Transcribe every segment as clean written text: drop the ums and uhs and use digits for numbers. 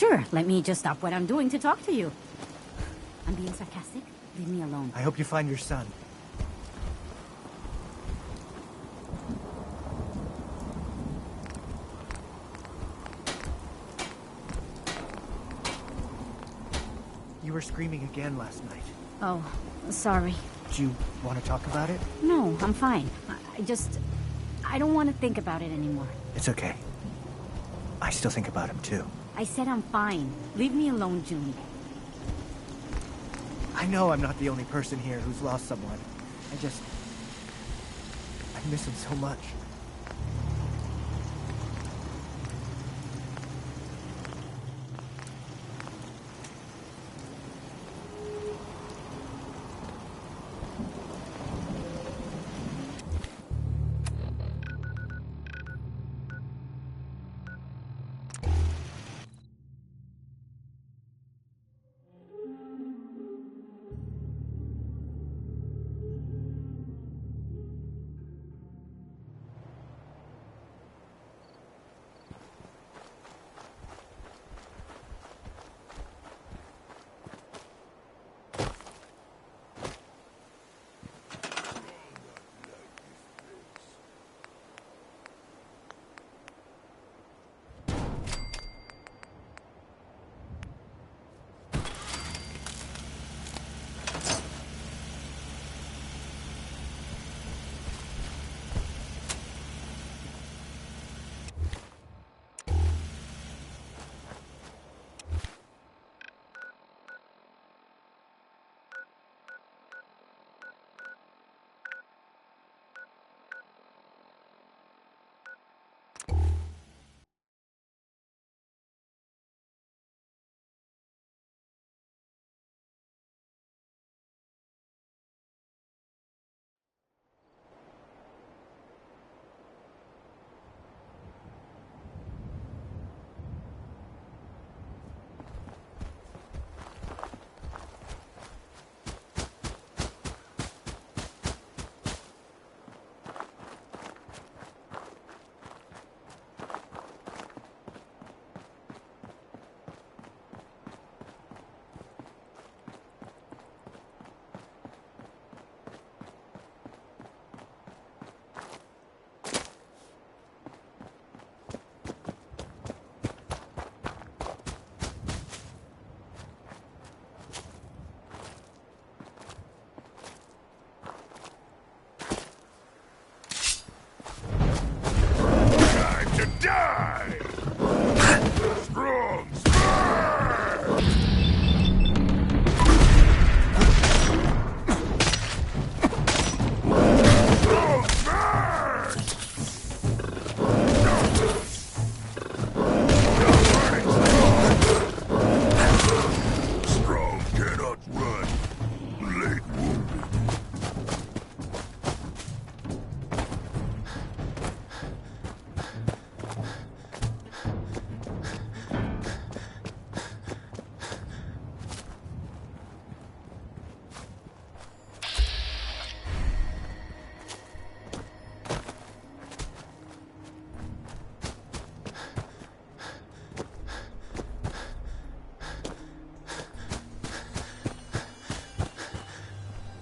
Sure, let me just stop what I'm doing to talk to you. I'm being sarcastic. Leave me alone. I hope you find your son. You were screaming again last night. Oh, sorry. Do you want to talk about it? No, I'm fine. I don't want to think about it anymore. It's okay. I still think about him too. I said I'm fine. Leave me alone, June. I know I'm not the only person here who's lost someone. I miss him so much.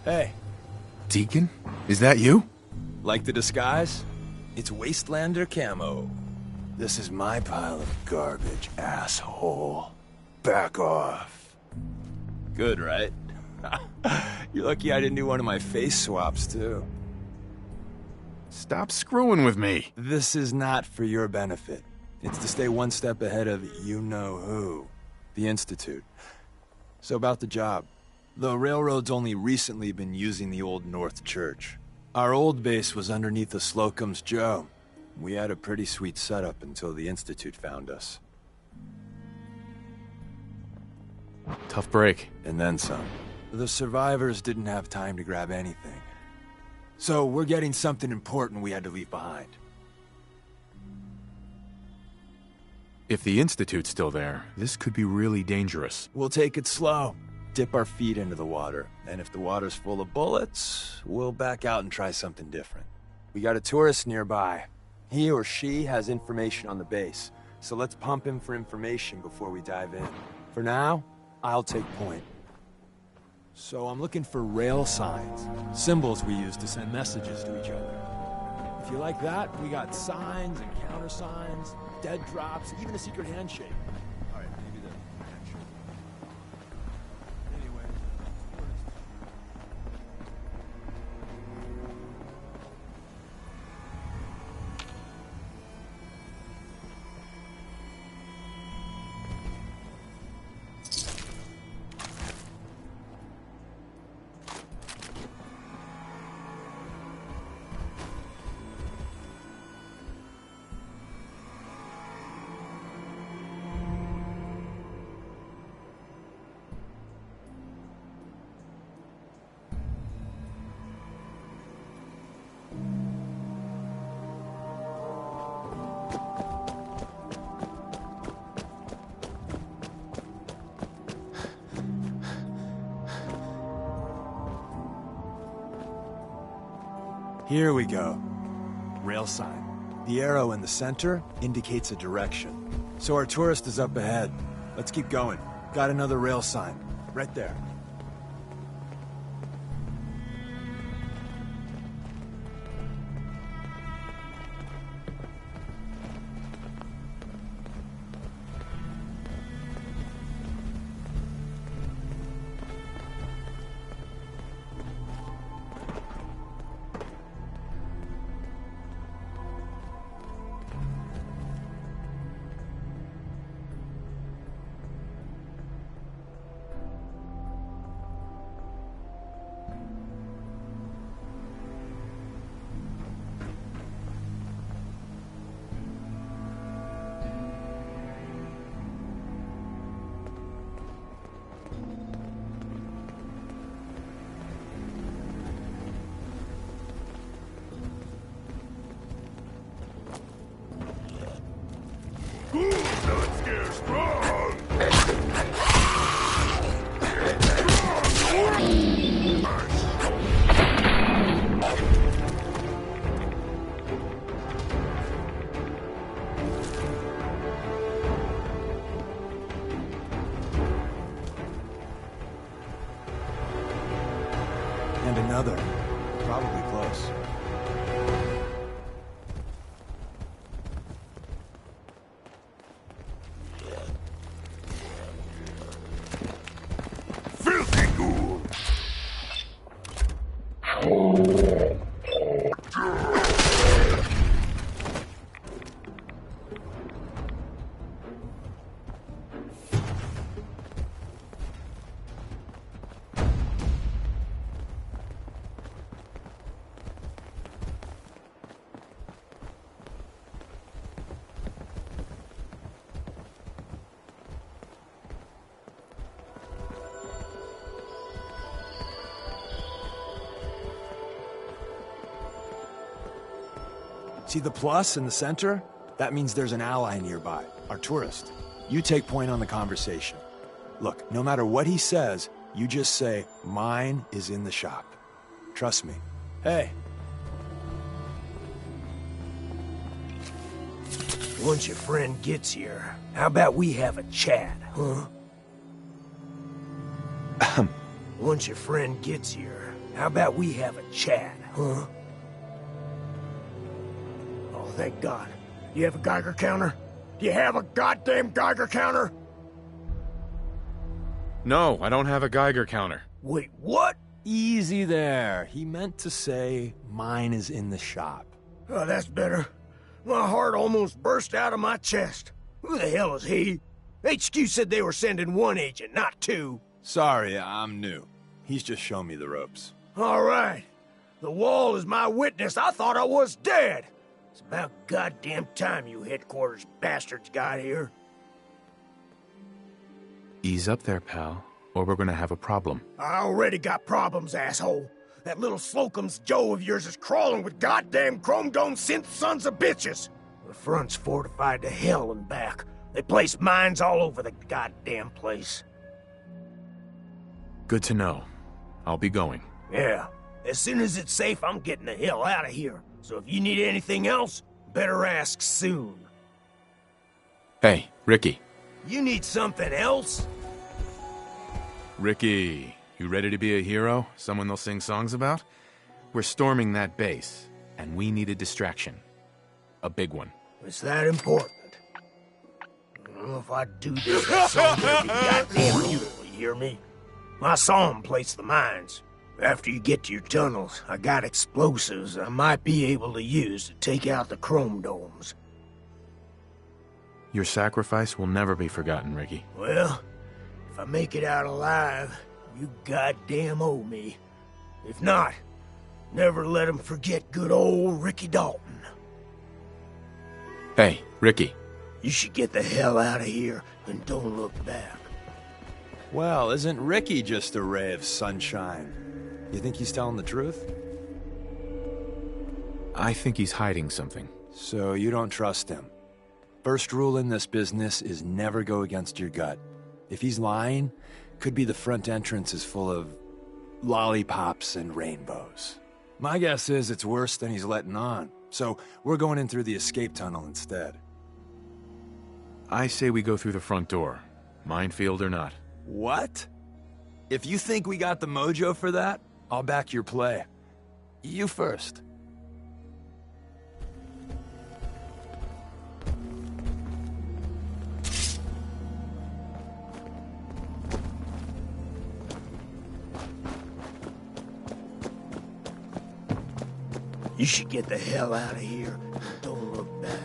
Hey. Deacon? Is that you? Like the disguise? It's Wastelander camo. This is my pile of garbage, asshole. Back off. Good, right? You're lucky I didn't do one of my face swaps, too. Stop screwing with me. This is not for your benefit. It's to stay one step ahead of you-know-who. The Institute. So about the job. The railroad's only recently been using the Old North Church. Our old base was underneath the Slocum's Joe. We had a pretty sweet setup until the Institute found us. Tough break. And then some. The survivors didn't have time to grab anything. So we're getting something important we had to leave behind. If the Institute's still there, this could be really dangerous. We'll take it slow. Dip our feet into the water. And if the water's full of bullets, we'll back out and try something different. We got a tourist nearby. He or she has information on the base. so let's pump him for information before we dive in. For now, I'll take point. So I'm looking for rail signs, symbols we use to send messages to each other. If you like that, we got signs and countersigns, dead drops, even a secret handshake. All right, maybe the handshake. Anyway, here we go. Rail sign. The arrow in the center indicates a direction. So our tourist is up ahead. Let's keep going. Got another rail sign. Right there. And another. Probably close. Filthy ghoul! See the plus in the center? That means there's an ally nearby, our tourist. You take point on the conversation. Look, no matter what he says, you just say, mine is in the shop. Trust me. Hey. Once your friend gets here, how about we have a chat, huh? Once your friend gets here, how about we have a chat, huh? Oh, thank God. You have a Geiger counter? Do you have a goddamn Geiger counter? No, I don't have a Geiger counter. Wait, what? Easy there. He meant to say, mine is in the shop. Oh, that's better. My heart almost burst out of my chest. Who the hell is he? HQ said they were sending one agent, not two. Sorry, I'm new. He's just shown me the ropes. All right. The wall is my witness. I thought I was dead. It's about goddamn time you headquarters bastards got here. Ease up there, pal, or we're gonna have a problem. I already got problems, asshole. That little Slocum's Joe of yours is crawling with goddamn chrome-dome synth sons of bitches. The front's fortified to hell and back. They place mines all over the goddamn place. Good to know. I'll be going. Yeah. As soon as it's safe, I'm getting the hell out of here. So if you need anything else, better ask soon. Hey, Ricky. You need something else? Ricky, you ready to be a hero? Someone they'll sing songs about? We're storming that base, and we need a distraction. A big one. It's that important. Well, if I do this, that song better be goddamn beautiful, you hear me? I saw him place the mines. After you get to your tunnels, I got explosives I might be able to use to take out the chrome domes. Your sacrifice will never be forgotten, Ricky. Well, if I make it out alive, you goddamn owe me. If not, never let 'em forget good old Ricky Dalton. Hey, Ricky. You should get the hell out of here and don't look back. Well, isn't Ricky just a ray of sunshine? You think he's telling the truth? I think he's hiding something. So you don't trust him. First rule in this business is never go against your gut. If he's lying, could be the front entrance is full of lollipops and rainbows. My guess is it's worse than he's letting on. So we're going in through the escape tunnel instead. I say we go through the front door. Minefield or not. What? If you think we got the mojo for that, I'll back your play. You first. You should get the hell out of here and don't look back.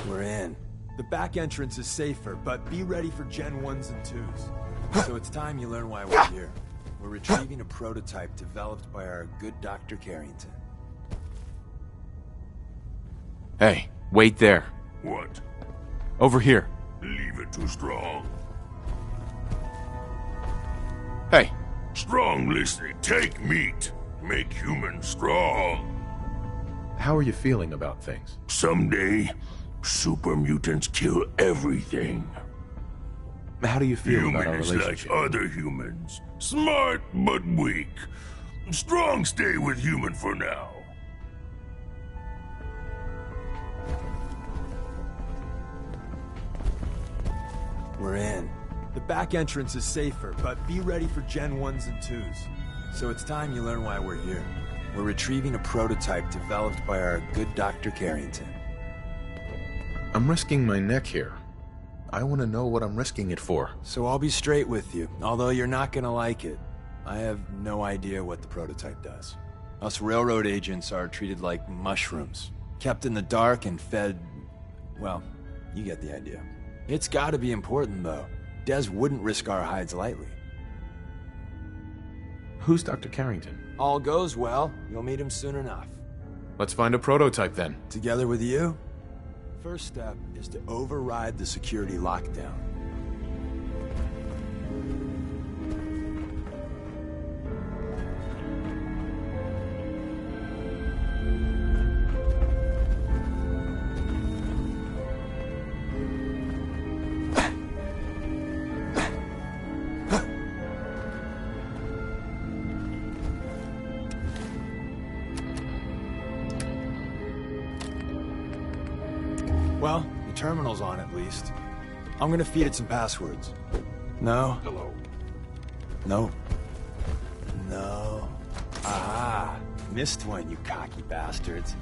We're in. The back entrance is safer, but be ready for Gen 1s and 2s. So it's time you learn why we're here. We're retrieving a prototype developed by our good Dr. Carrington. Hey, wait there. What? Over here. Leave it too strong. Hey. Strong listening. Take meat. Make humans strong. How are you feeling about things? Someday, super mutants kill everything. How do you feel about our Humans relationship? like other humans. Smart but weak. Strong stay with human for now. We're in. The back entrance is safer, but be ready for Gen 1s and 2s. So it's time you learn why we're here. We're retrieving a prototype developed by our good Dr. Carrington. I'm risking my neck here. I want to know what I'm risking it for. So I'll be straight with you, although you're not gonna like it. I have no idea what the prototype does. Us railroad agents are treated like mushrooms, kept in the dark and fed... well, you get the idea. It's gotta be important, though. Des wouldn't risk our hides lightly. Who's Dr. Carrington? All goes well, you'll meet him soon enough. Let's find a prototype then. Together with you? First step is to override the security lockdown. Well, the terminal's on at least. I'm gonna feed it some passwords. No. Hello. No. No. Ah, missed one, you cocky bastards.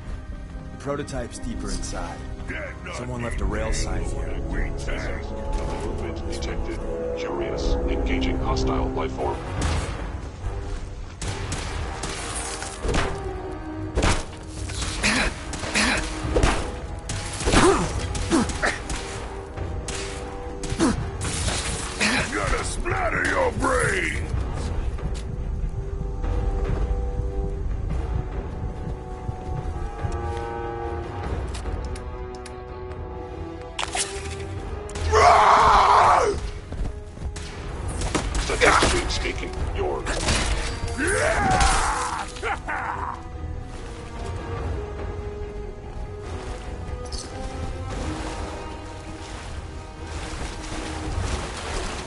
The prototype's deeper inside. Someone left a rail sign here. Movement detected. Curious. Engaging hostile life form. Gonna splatter your brain! Statistically speaking, you're...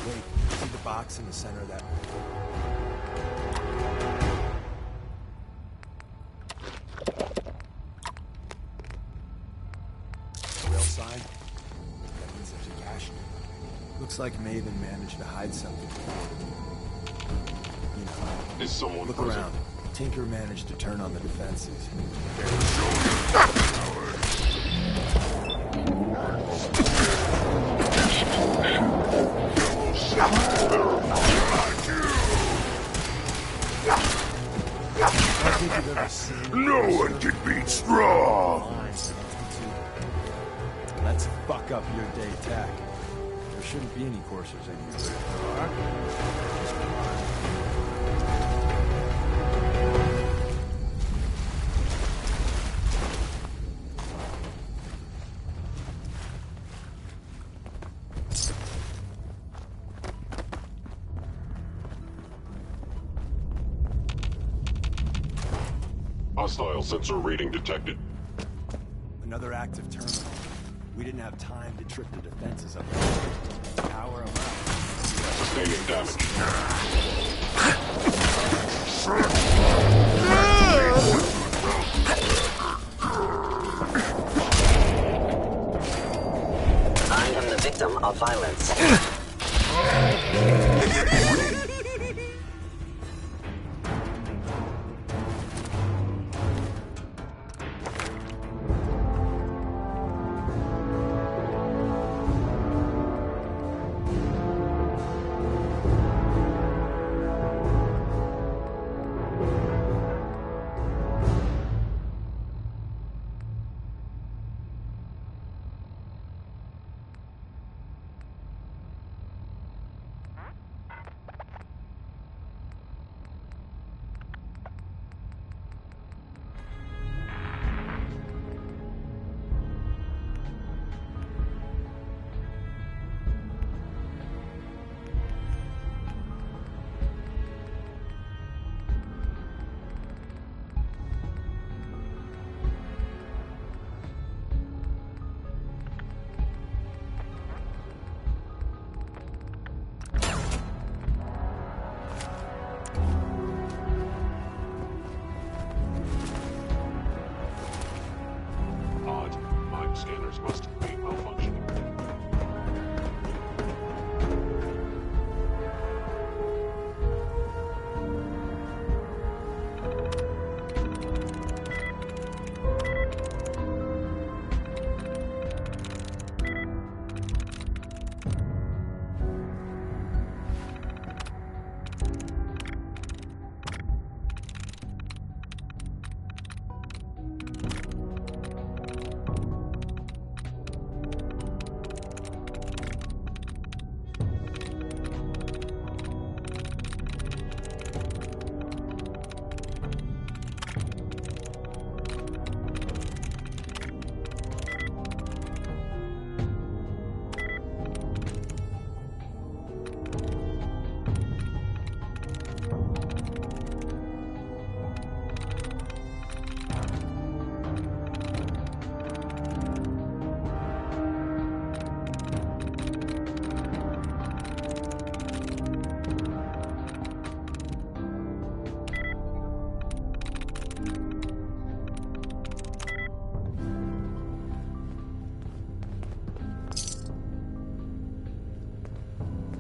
Wait, see the box in the center of that? Rail sign? That means there's a cache. Looks like Maven managed to hide something. You know, Is someone look present? around. Tinker managed to turn on the defenses. I don't think you've ever seen No one can beat strong! Let's fuck up your day tack. There shouldn't be any coursers in here. Hostile sensor reading detected. Another active terminal. We didn't have time to trip the defenses up there. Power them up. Sustaining damage. I am the victim of violence. Odd. Mind scanners must be malfunctioning.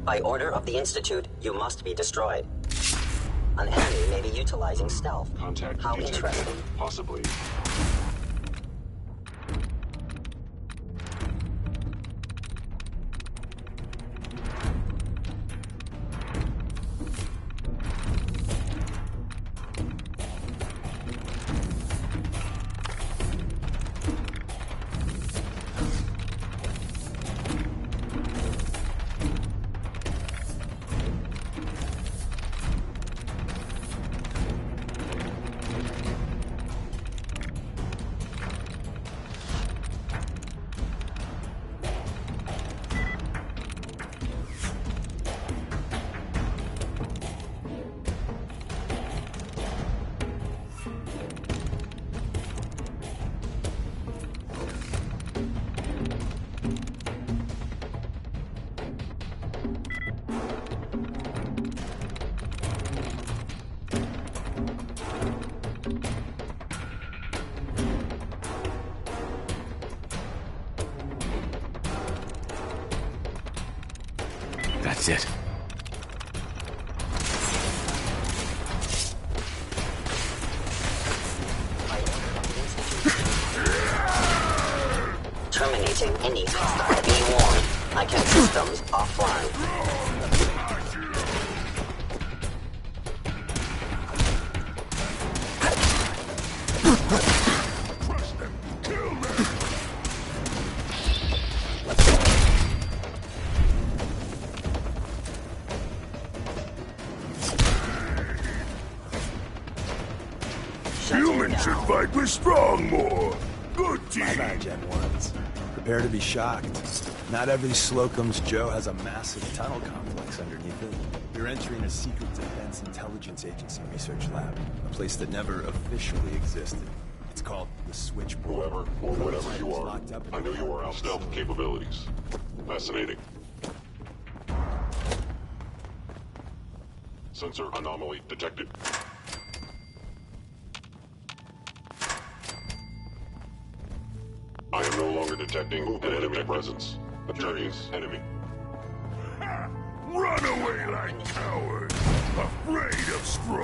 By order of the Institute, you must be destroyed. An enemy may be utilizing stealth. Contact How detected. interesting. Possibly. He's it. Terminating any hostile. Be warned. I can systems offline. Humans should fight with strong more. Good team. My bad, Gen 1s. Prepare to be shocked. Not every Slocum's Joe has a massive tunnel complex underneath it. You're entering a secret defense intelligence agency research lab, a place that never officially existed. It's called the Switchboard. Whoever or whatever you are, Locked up in I know you are our stealth capabilities. Fascinating. Sensor anomaly detected. I am no longer detecting an enemy presence. A curious enemy. Run away like cowards, afraid of strong.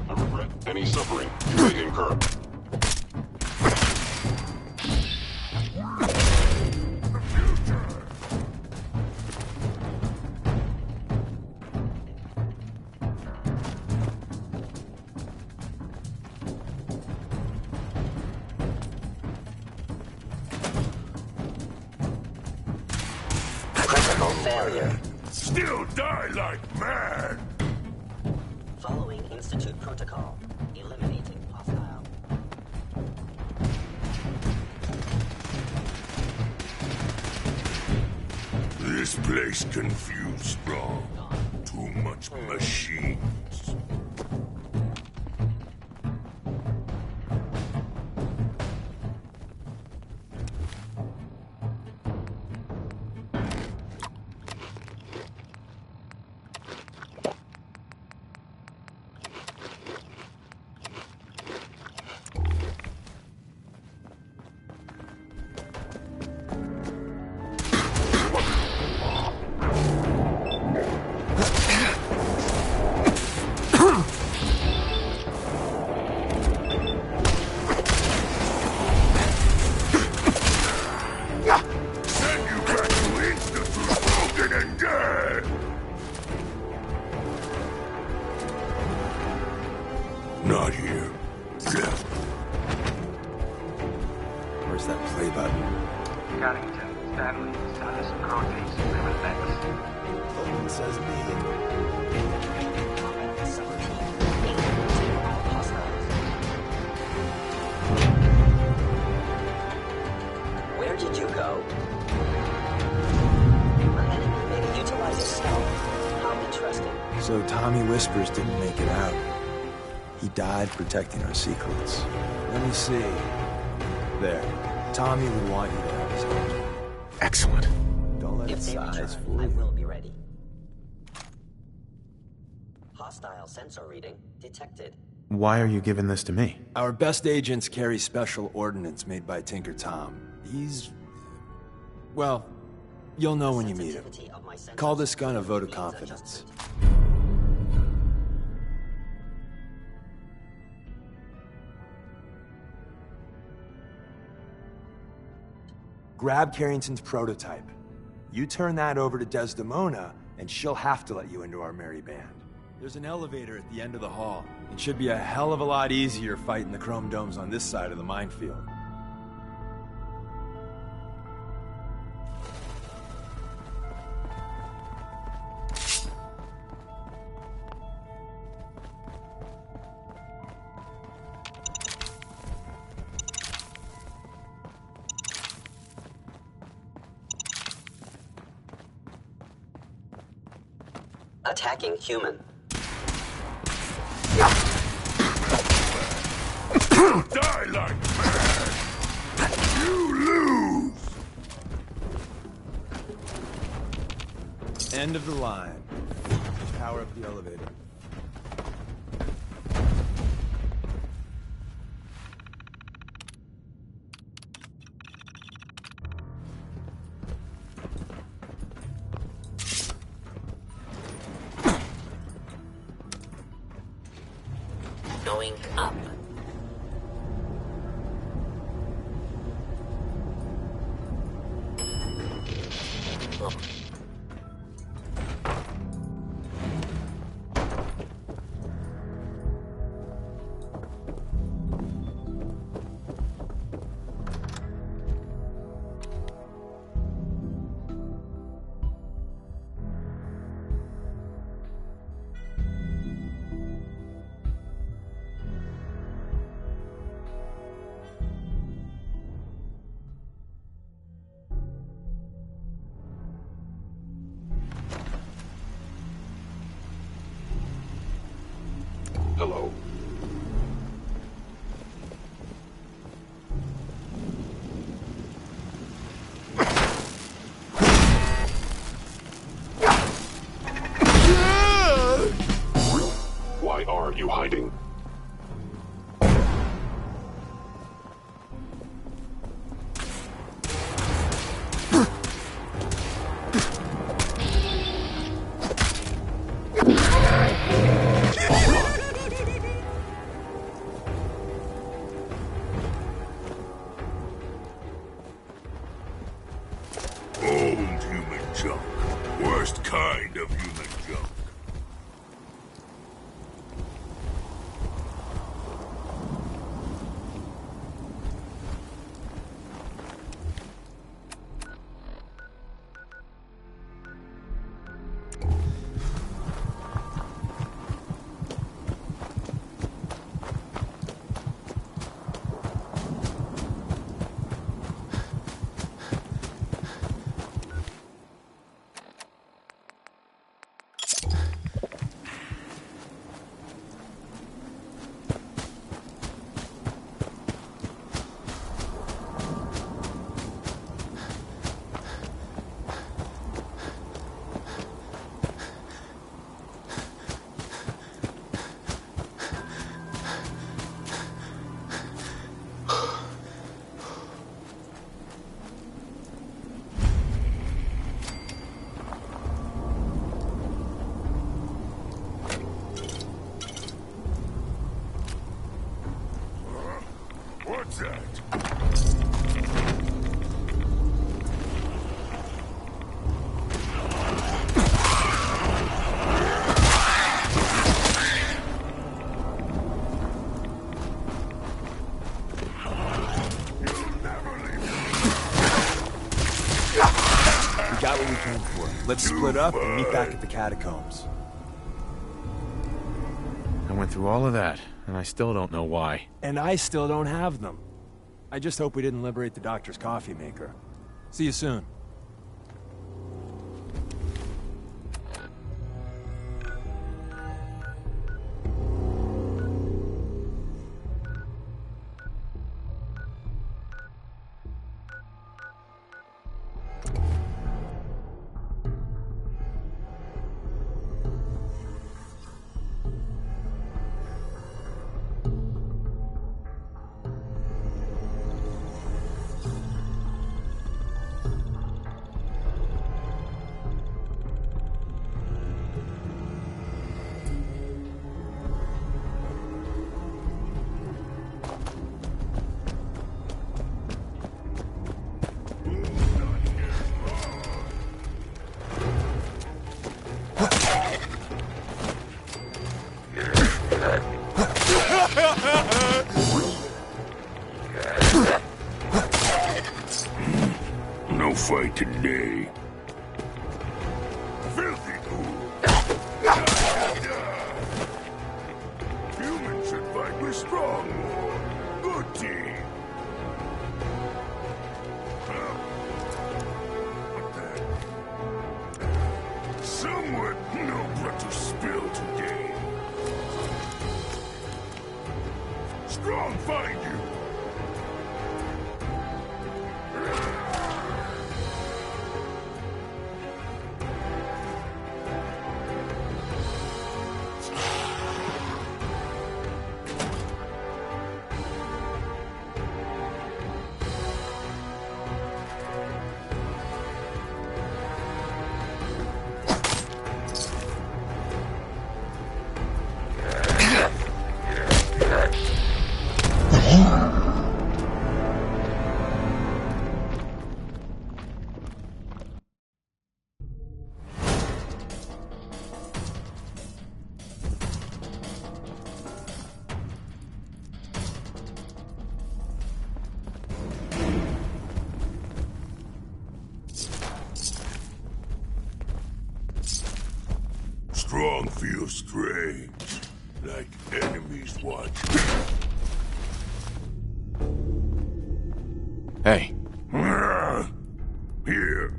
I regret any suffering you may incur. Critical failure. Still die like mad. Following Institute protocol. Eliminating hostile. This place confused strong. Too much machines. Send you back to Institute broken and dead. Not here. Left. Where's that play button? Carrington, Stanley, Salas, Crotes, Level X. Logan says me. Where did you go? An enemy may be utilizing stealth. How interesting. So Tommy Whispers didn't make it out. He died protecting our secrets. Let me see. There. Tommy would want you to have his hand. Excellent. Don't let If its they size return, fool I you. will be ready. Hostile sensor reading detected. Why are you giving this to me? Our best agents carry special ordnance made by Tinker Tom. He's... well, you'll know when you meet him. Sensitivity of my sensors Call this gun a vote of means confidence. adjustment. Grab Carrington's prototype. You turn that over to Desdemona, and she'll have to let you into our merry band. There's an elevator at the end of the hall. It should be a hell of a lot easier fighting the chrome domes on this side of the minefield. Attacking human. Die like mad. You lose. End of the line. Power up the elevator. growing up. Hello. Why are you hiding? Old human junk. Worst kind of human junk. What's that? We got what we came for. Let's split up and meet back at the catacombs. I went through all of that, and I still don't know why. And I still don't have them. I just hope we didn't liberate the doctor's coffee maker. See you soon. No fight today. Filthy fool. Humans should fight with strong more. Good team. What the heck? Somewhat no blood to spill today. Strong find you. wrong feels strange, like enemies watching. Hey. Here.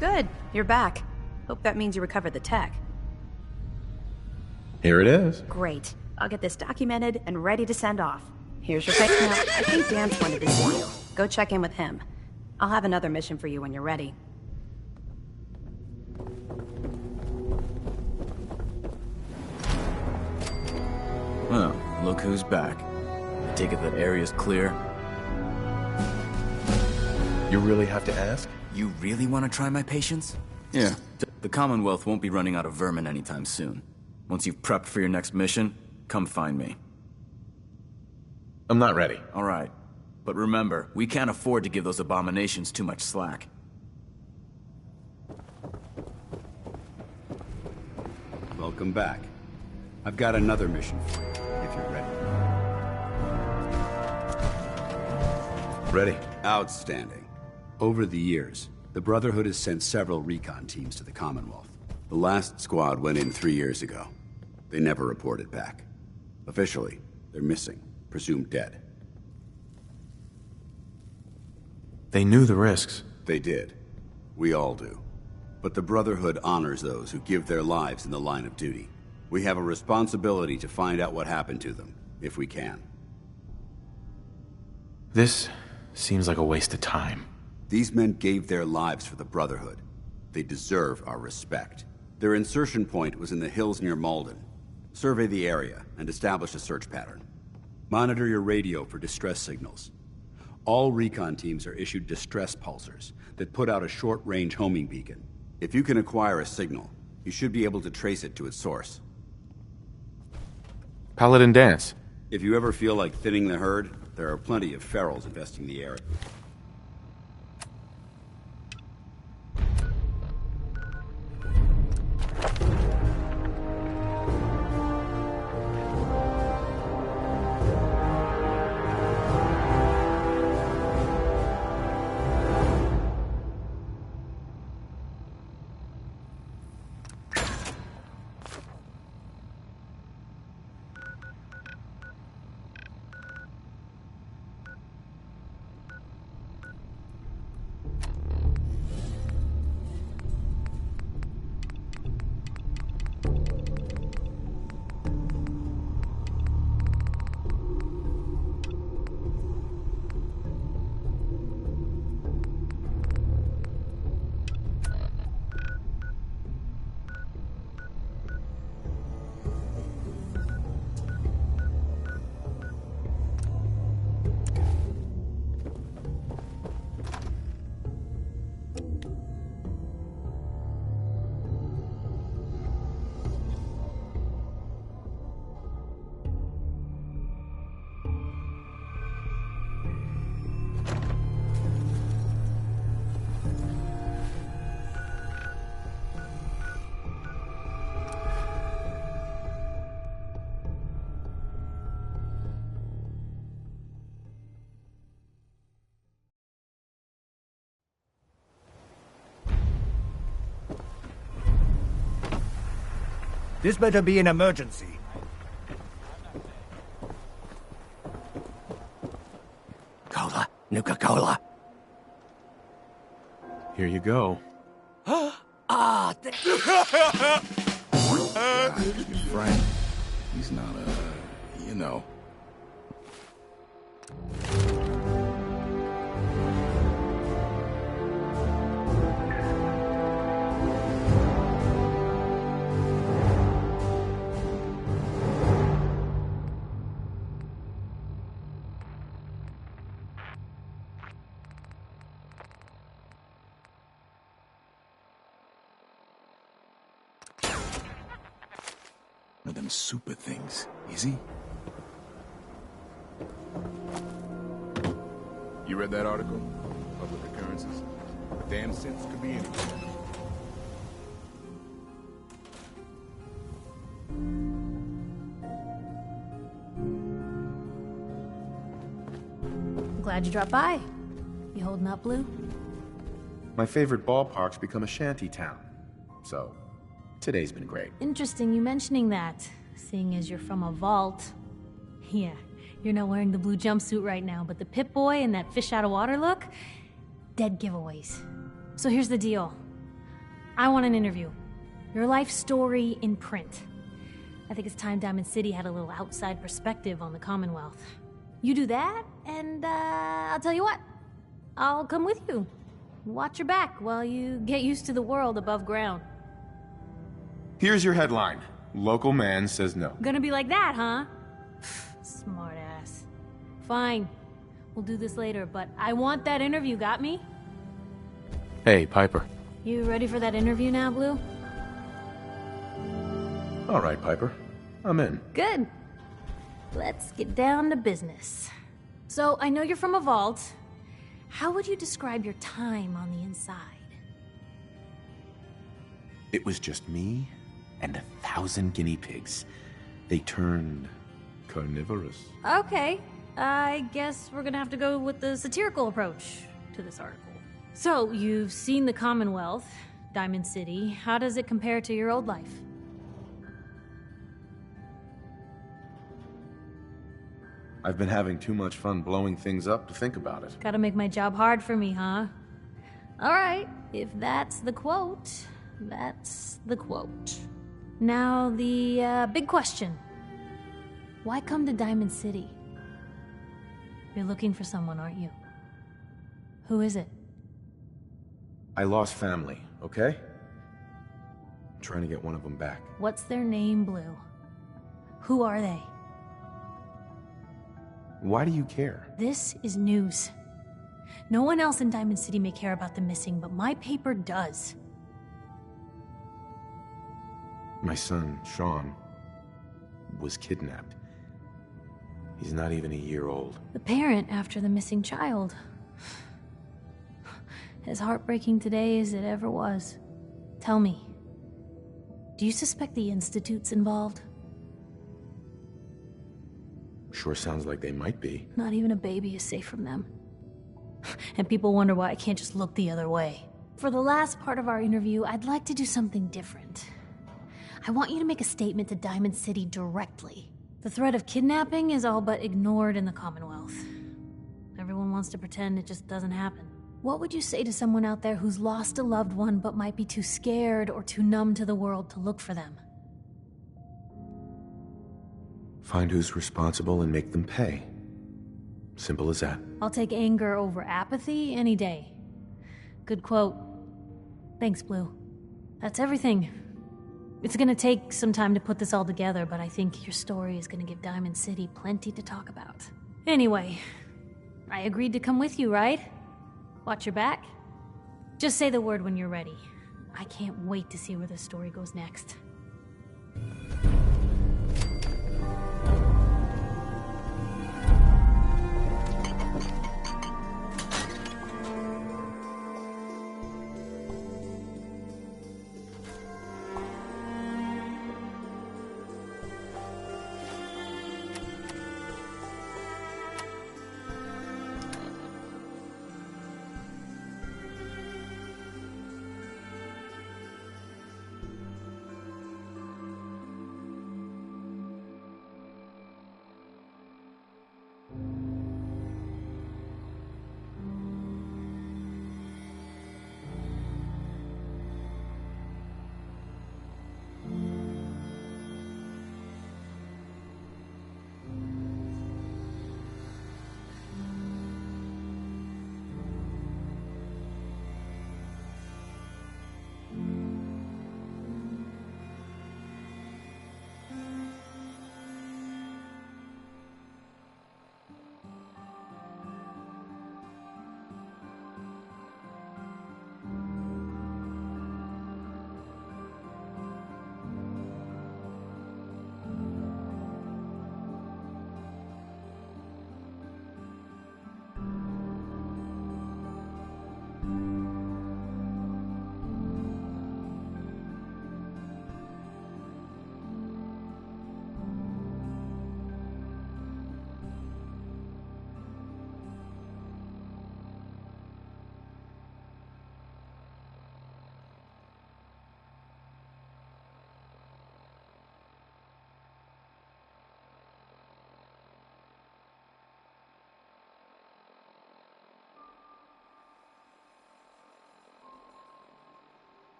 Good, you're back. Hope that means you recovered the tech. Here it is. Great. I'll get this documented and ready to send off. Here's your pay. Now, I think Dan's wanted to see you. Go check in with him. I'll have another mission for you when you're ready. Well, look who's back. I take it that area's clear? You really have to ask? You really want to try my patience? Yeah. The Commonwealth won't be running out of vermin anytime soon. Once you've prepped for your next mission, come find me. I'm not ready. All right. But remember, we can't afford to give those abominations too much slack. Welcome back. I've got another mission for you, if you're ready. Ready. Outstanding. Over the years, the Brotherhood has sent several recon teams to the Commonwealth. The last squad went in 3 years ago. They never reported back. Officially, they're missing, presumed dead. They knew the risks. They did. We all do. But the Brotherhood honors those who give their lives in the line of duty. We have a responsibility to find out what happened to them, if we can. This seems like a waste of time. These men gave their lives for the Brotherhood. They deserve our respect. Their insertion point was in the hills near Malden. Survey the area and establish a search pattern. Monitor your radio for distress signals. All recon teams are issued distress pulsers that put out a short-range homing beacon. If you can acquire a signal, you should be able to trace it to its source. Paladin dance. If you ever feel like thinning the herd, there are plenty of ferals infesting the area. This better be an emergency. Cola. Nuka-Cola. Here you go. Ah, Frank, he's not you know. One of them super things, is he? You read that article? Public occurrences? Damn sense could be anything. I'm glad you dropped by. You holding up, Blue? My favorite ballpark's become a shanty town. So, today's been great. Interesting you mentioning that, seeing as you're from a vault. Yeah, you're not wearing the blue jumpsuit right now, but the Pip-Boy and that fish out of water look? Dead giveaways. So here's the deal. I want an interview. Your life story in print. I think it's time Diamond City had a little outside perspective on the Commonwealth. You do that, and I'll tell you what. I'll come with you. Watch your back while you get used to the world above ground. Here's your headline. Local man says no. Gonna be like that, huh? Smart ass. Fine. We'll do this later, but I want that interview, got me? Hey, Piper. You ready for that interview now, Blue? All right, Piper. I'm in. Good. Let's get down to business. So, I know you're from a vault. How would you describe your time on the inside? It was just me and 1,000 guinea pigs. They turned carnivorous. Okay. I guess we're gonna have to go with the satirical approach to this article. So, you've seen the Commonwealth, Diamond City. How does it compare to your old life? I've been having too much fun blowing things up to think about it. Gotta make my job hard for me, huh? Alright, if that's the quote, that's the quote. Now, the big question. Why come to Diamond City? You're looking for someone, aren't you? Who is it? I lost family, okay? I'm trying to get one of them back. What's their name, Blue? Who are they? Why do you care? This is news. No one else in Diamond City may care about the missing, but my paper does. My son, Sean, was kidnapped. He's not even a year old. The parent after the missing child. As heartbreaking today as it ever was. Tell me, do you suspect the Institute's involved? Sure sounds like they might be. Not even a baby is safe from them. And people wonder why I can't just look the other way. For the last part of our interview, I'd like to do something different. I want you to make a statement to Diamond City directly. The threat of kidnapping is all but ignored in the Commonwealth. Everyone wants to pretend it just doesn't happen. What would you say to someone out there who's lost a loved one but might be too scared or too numb to the world to look for them? Find who's responsible and make them pay. Simple as that. I'll take anger over apathy any day. Good quote. Thanks, Blue. That's everything. It's gonna take some time to put this all together, but I think your story is gonna give Diamond City plenty to talk about. Anyway, I agreed to come with you, right? Watch your back? Just say the word when you're ready. I can't wait to see where the story goes next.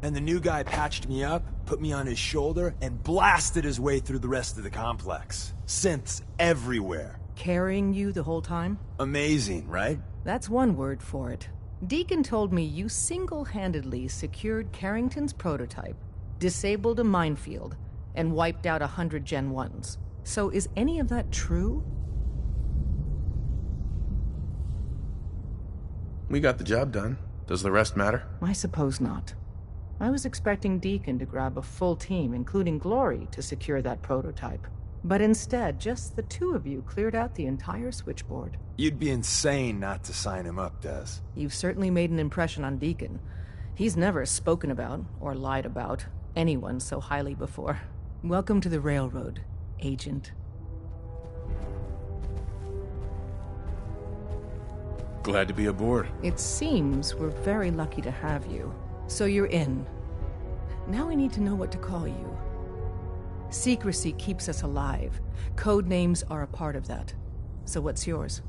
And the new guy patched me up, put me on his shoulder, and blasted his way through the rest of the complex. Synths everywhere. Carrying you the whole time? Amazing, right? That's one word for it. Deacon told me you single-handedly secured Carrington's prototype, disabled a minefield, and wiped out 100 Gen 1s. So is any of that true? We got the job done. Does the rest matter? I suppose not. I was expecting Deacon to grab a full team, including Glory, to secure that prototype. But instead, just the two of you cleared out the entire switchboard. You'd be insane not to sign him up, Des. You've certainly made an impression on Deacon. He's never spoken about, or lied about, anyone so highly before. Welcome to the Railroad, Agent. Glad to be aboard. It seems we're very lucky to have you. So you're in. Now we need to know what to call you. Secrecy keeps us alive. Code names are a part of that. So what's yours?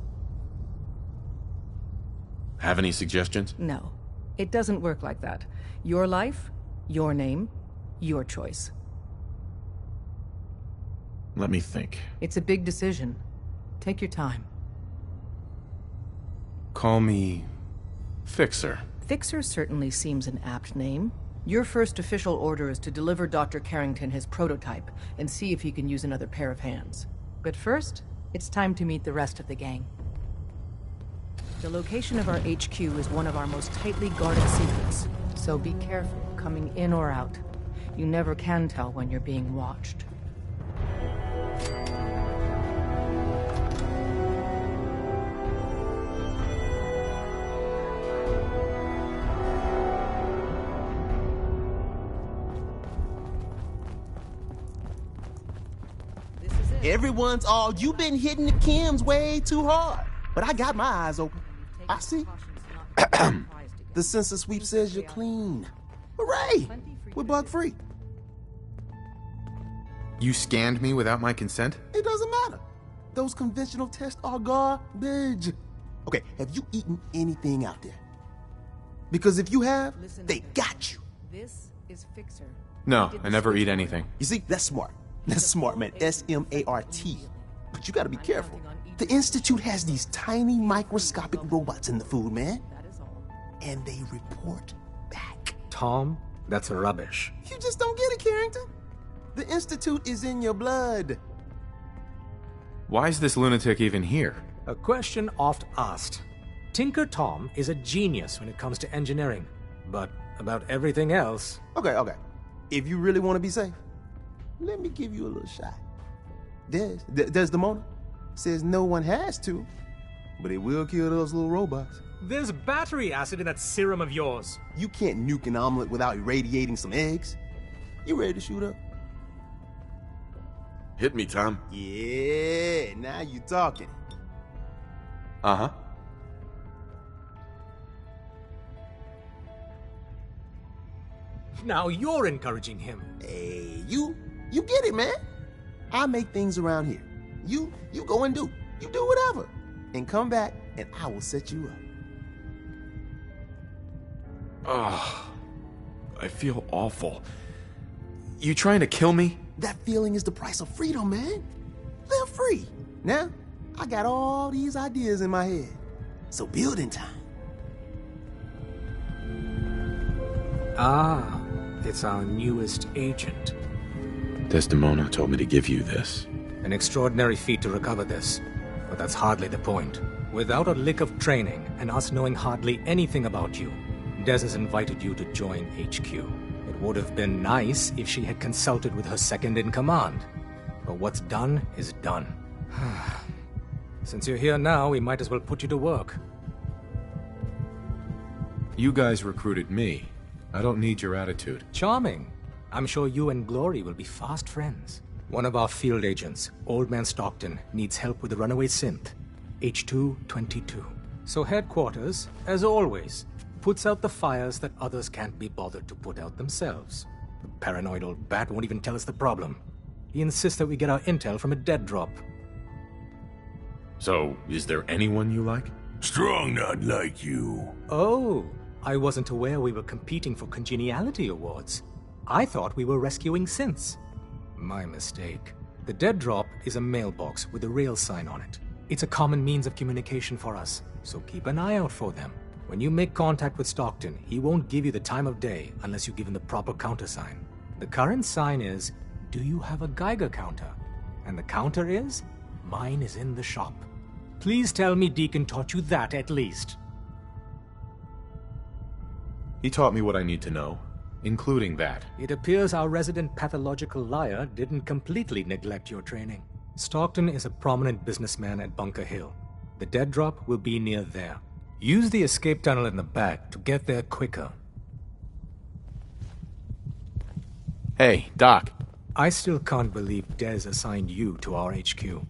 Have any suggestions? No. It doesn't work like that. Your life, your name, your choice. Let me think. It's a big decision. Take your time. Call me... Fixer. Fixer certainly seems an apt name. Your first official order is to deliver Dr. Carrington his prototype and see if he can use another pair of hands. But first, it's time to meet the rest of the gang. The location of our HQ is one of our most tightly guarded secrets, so be careful coming in or out. You never can tell when you're being watched. Everyone's all, you've been hitting the chems way too hard. But I got my eyes open. I see. The sensor sweep says you're clean. Hooray! We're bug-free. You scanned me without my consent? It doesn't matter. Those conventional tests are garbage. Okay, have you eaten anything out there? Because if you have, they got you. This is Fixer. No, I never eat anything. You see, that's smart. That's smart, man. S-M-A-R-T. But you gotta be careful. The Institute has these tiny microscopic robots in the food, man. And they report back. Tom, that's rubbish. You just don't get it, Carrington. The Institute is in your blood. Why is this lunatic even here? A question oft asked. Tinker Tom is a genius when it comes to engineering. But about everything else... Okay. If you really want to be safe, let me give you a little shot. Desdemona says no one has to, but it will kill those little robots. There's battery acid in that serum of yours. You can't nuke an omelet without irradiating some eggs. You ready to shoot up? Hit me, Tom. Yeah, now you talking. Uh-huh. Now you're encouraging him. Hey, you get it, man. I make things around here. You go and do. You do whatever. And come back, and I will set you up. Ugh. I feel awful. You trying to kill me? That feeling is the price of freedom, man. Live free. Now, I got all these ideas in my head. So building time. Ah, it's our newest agent. Desdemona told me to give you this. An extraordinary feat to recover this. But that's hardly the point. Without a lick of training, and us knowing hardly anything about you, Des has invited you to join HQ. It would have been nice if she had consulted with her second-in-command. But what's done is done. Since you're here now, we might as well put you to work. You guys recruited me. I don't need your attitude. Charming. I'm sure you and Glory will be fast friends. One of our field agents, Old Man Stockton, needs help with the runaway synth. H222. So headquarters, as always, puts out the fires that others can't be bothered to put out themselves. The paranoid old bat won't even tell us the problem. He insists that we get our intel from a dead drop. So, is there anyone you like? Strong not like you. Oh, I wasn't aware we were competing for congeniality awards. I thought we were rescuing synths. My mistake. The dead drop is a mailbox with a rail sign on it. It's a common means of communication for us, so keep an eye out for them. When you make contact with Stockton, he won't give you the time of day unless you give him the proper countersign. The current sign is, do you have a Geiger counter? And the counter is, mine is in the shop. Please tell me Deacon taught you that at least. He taught me what I need to know, including that. It appears our resident pathological liar didn't completely neglect your training. Stockton is a prominent businessman at Bunker Hill. The dead drop will be near there. Use the escape tunnel in the back to get there quicker. Hey, Doc. I still can't believe Dez assigned you to our HQ.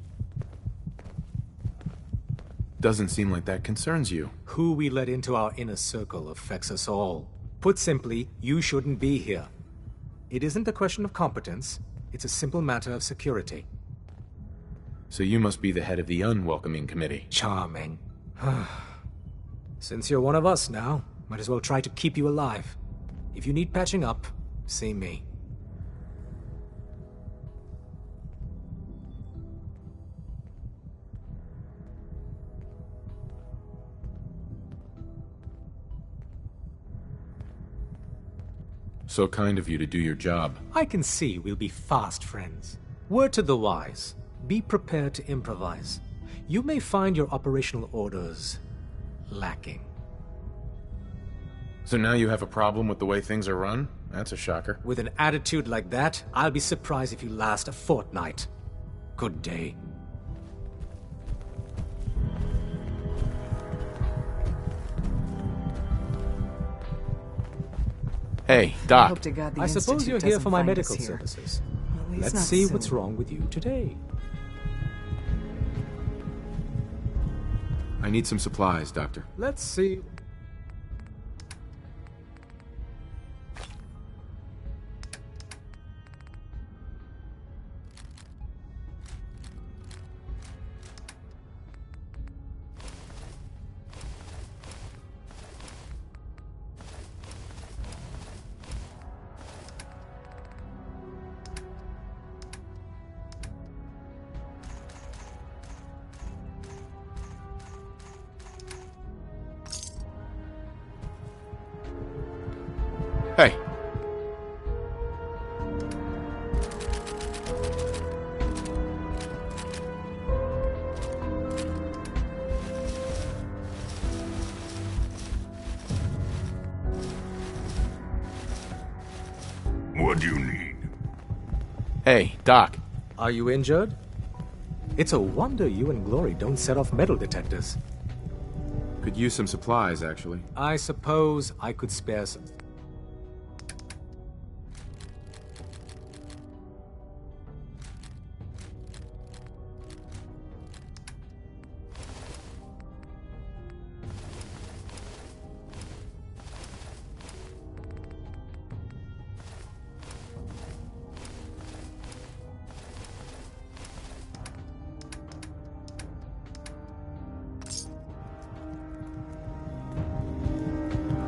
Doesn't seem like that concerns you. Who we let into our inner circle affects us all. Put simply, you shouldn't be here. It isn't a question of competence, it's a simple matter of security. So you must be the head of the unwelcoming committee. Charming. Since you're one of us now, might as well try to keep you alive. If you need patching up, see me. So kind of you to do your job. I can see we'll be fast friends. Word to the wise. Be prepared to improvise. You may find your operational orders lacking. So now you have a problem with the way things are run? That's a shocker. With an attitude like that, I'll be surprised if you last a fortnight. Good day. Hey, Doc. I suppose you're here for my medical services. Let's see what's wrong with you today. I need some supplies, Doctor. Let's see. Hey. What do you need? Hey, Doc. Are you injured? It's a wonder you and Glory don't set off metal detectors. Could use some supplies, actually. I suppose I could spare some.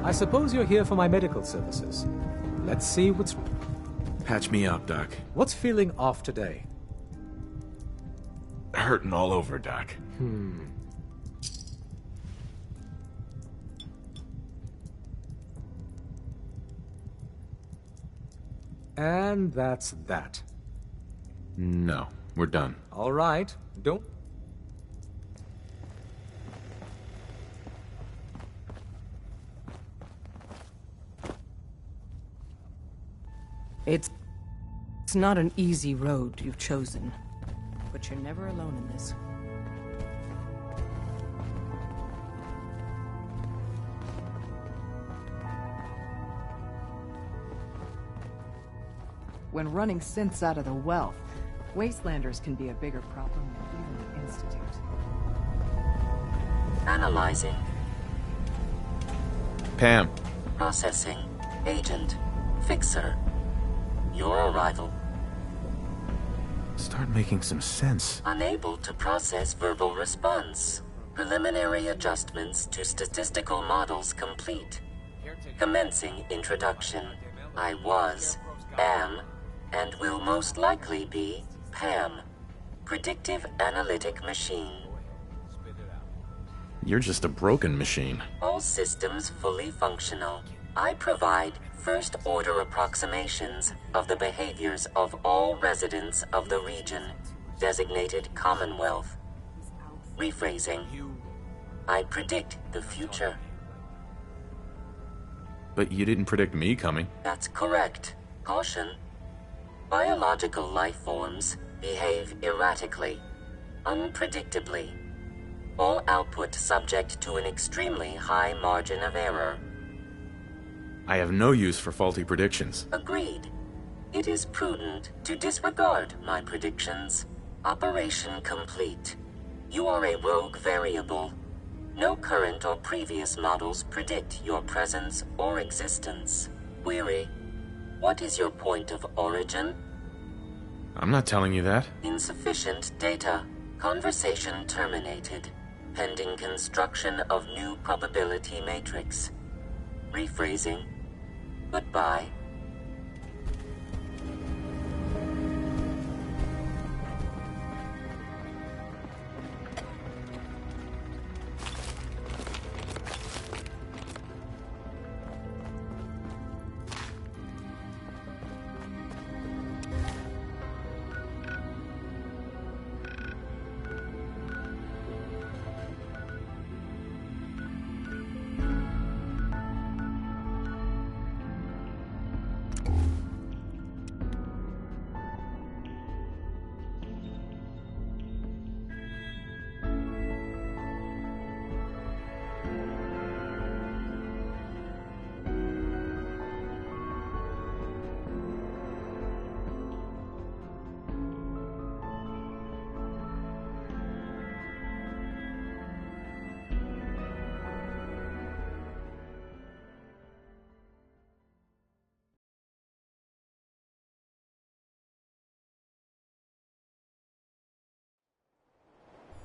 I suppose you're here for my medical services. Let's see what's... Patch me up, Doc. What's feeling off today? Hurting all over, Doc. And that's that. No, we're done. All right. Don't... It's not an easy road you've chosen, but you're never alone in this. When running synths out of the wealth, wastelanders can be a bigger problem than even the Institute. Analyzing. Pam. Processing. Agent. Fixer. Your arrival. Start making some sense. Unable to process verbal response. Preliminary adjustments to statistical models complete. Commencing introduction. I was, am, and will most likely be Pam. Predictive Analytic Machine. You're just a broken machine. All systems fully functional. I provide first-order approximations of the behaviors of all residents of the region, designated Commonwealth. Rephrasing. I predict the future. But you didn't predict me coming. That's correct. Caution. Biological life forms behave erratically, unpredictably. All output subject to an extremely high margin of error. I have no use for faulty predictions. Agreed. It is prudent to disregard my predictions. Operation complete. You are a rogue variable. No current or previous models predict your presence or existence. Query. What is your point of origin? I'm not telling you that. Insufficient data. Conversation terminated. Pending construction of new probability matrix. Rephrasing. Goodbye.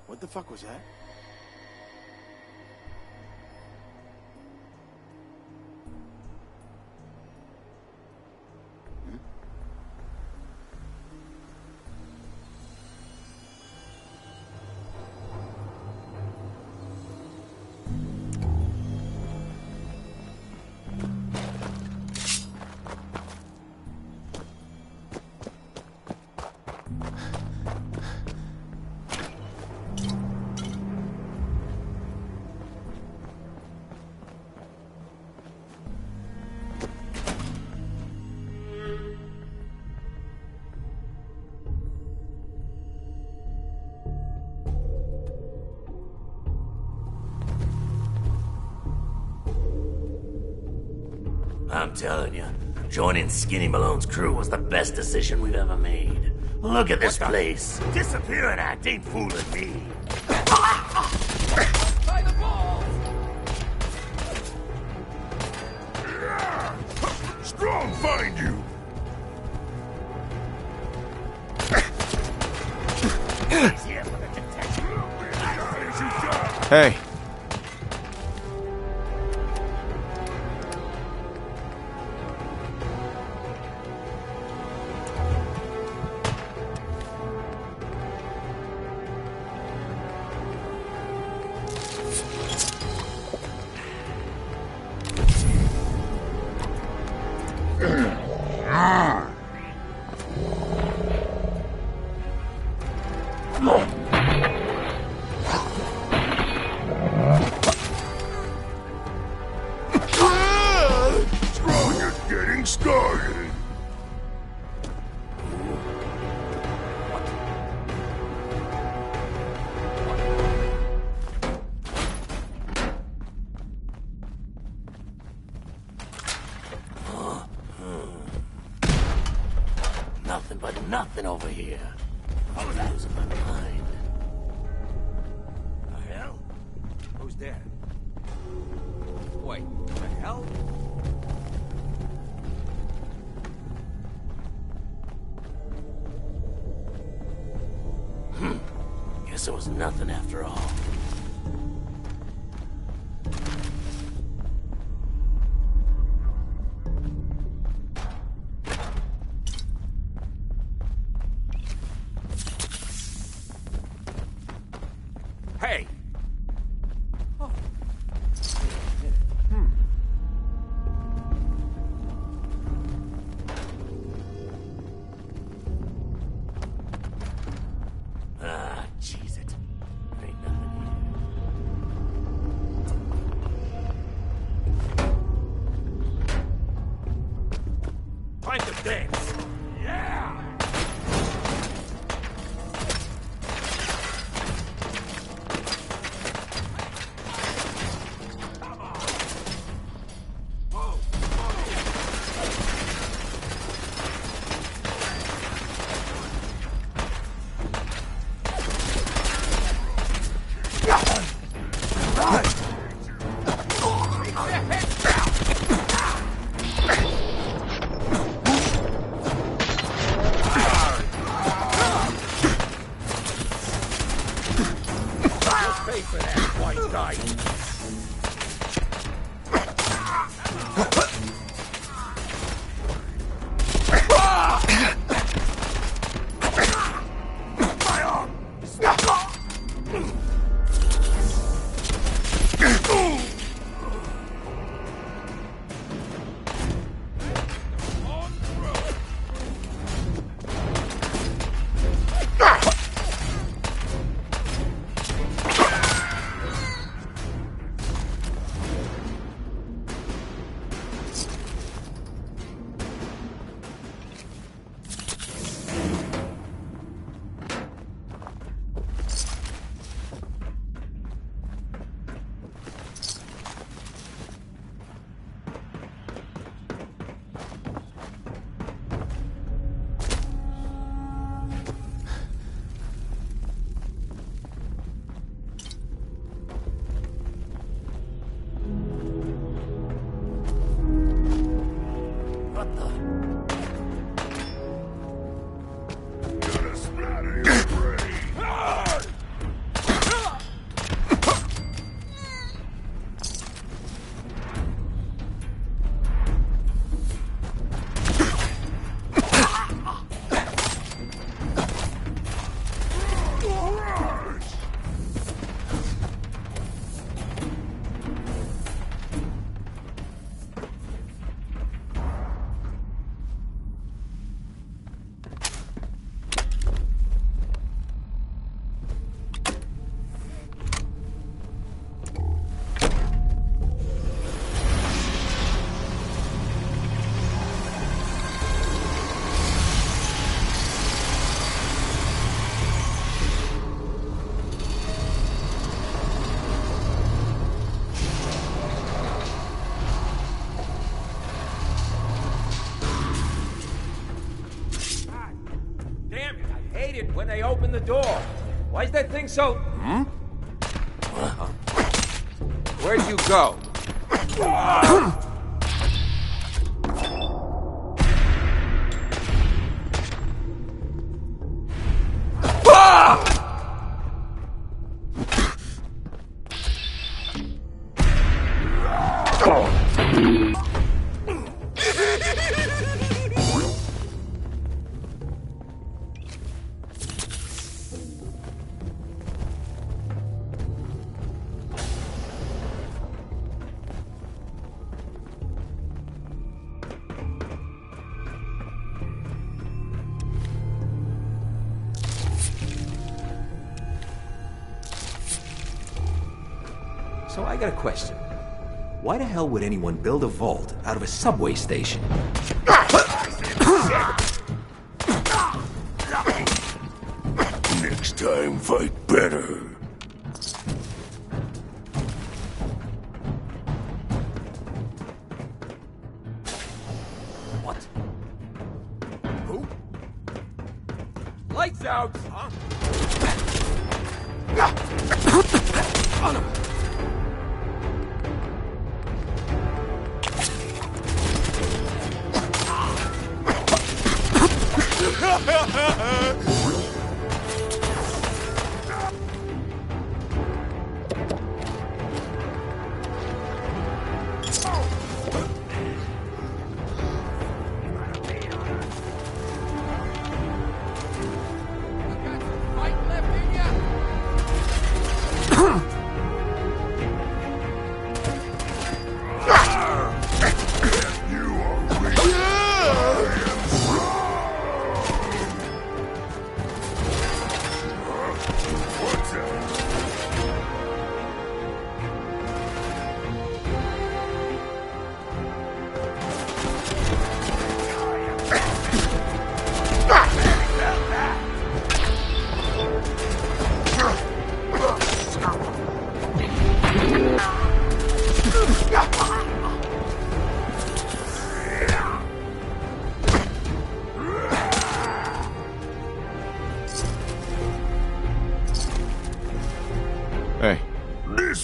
What the fuck was that? I'm telling you, joining Skinny Malone's crew was the best decision we've ever made. Look at this place. Disappear and act ain't fooling me. By the balls! Strong find you! Hey. Nothing but nothing over here. I was losing my mind. The hell? Who's there? Wait, the hell? Guess it was nothing after all. Hey! Oh. Ah, jeez it. Ain't nothing here. Time to dance! Yeah! Pay for that, white guy! My arm! When they open the door. Why's that thing so... Hmm? Where'd you go? So I got a question. Why the hell would anyone build a vault out of a subway station? Next time, fight better. What? Who? Lights out! Huh? On him!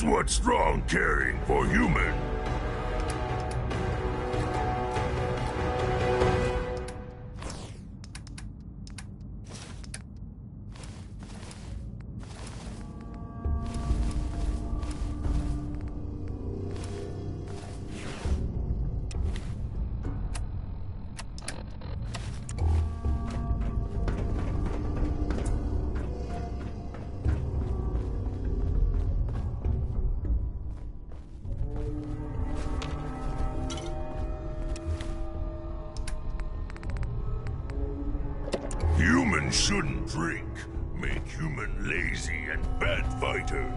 what strong caring for human. Humans shouldn't drink. Make human lazy and bad fighter.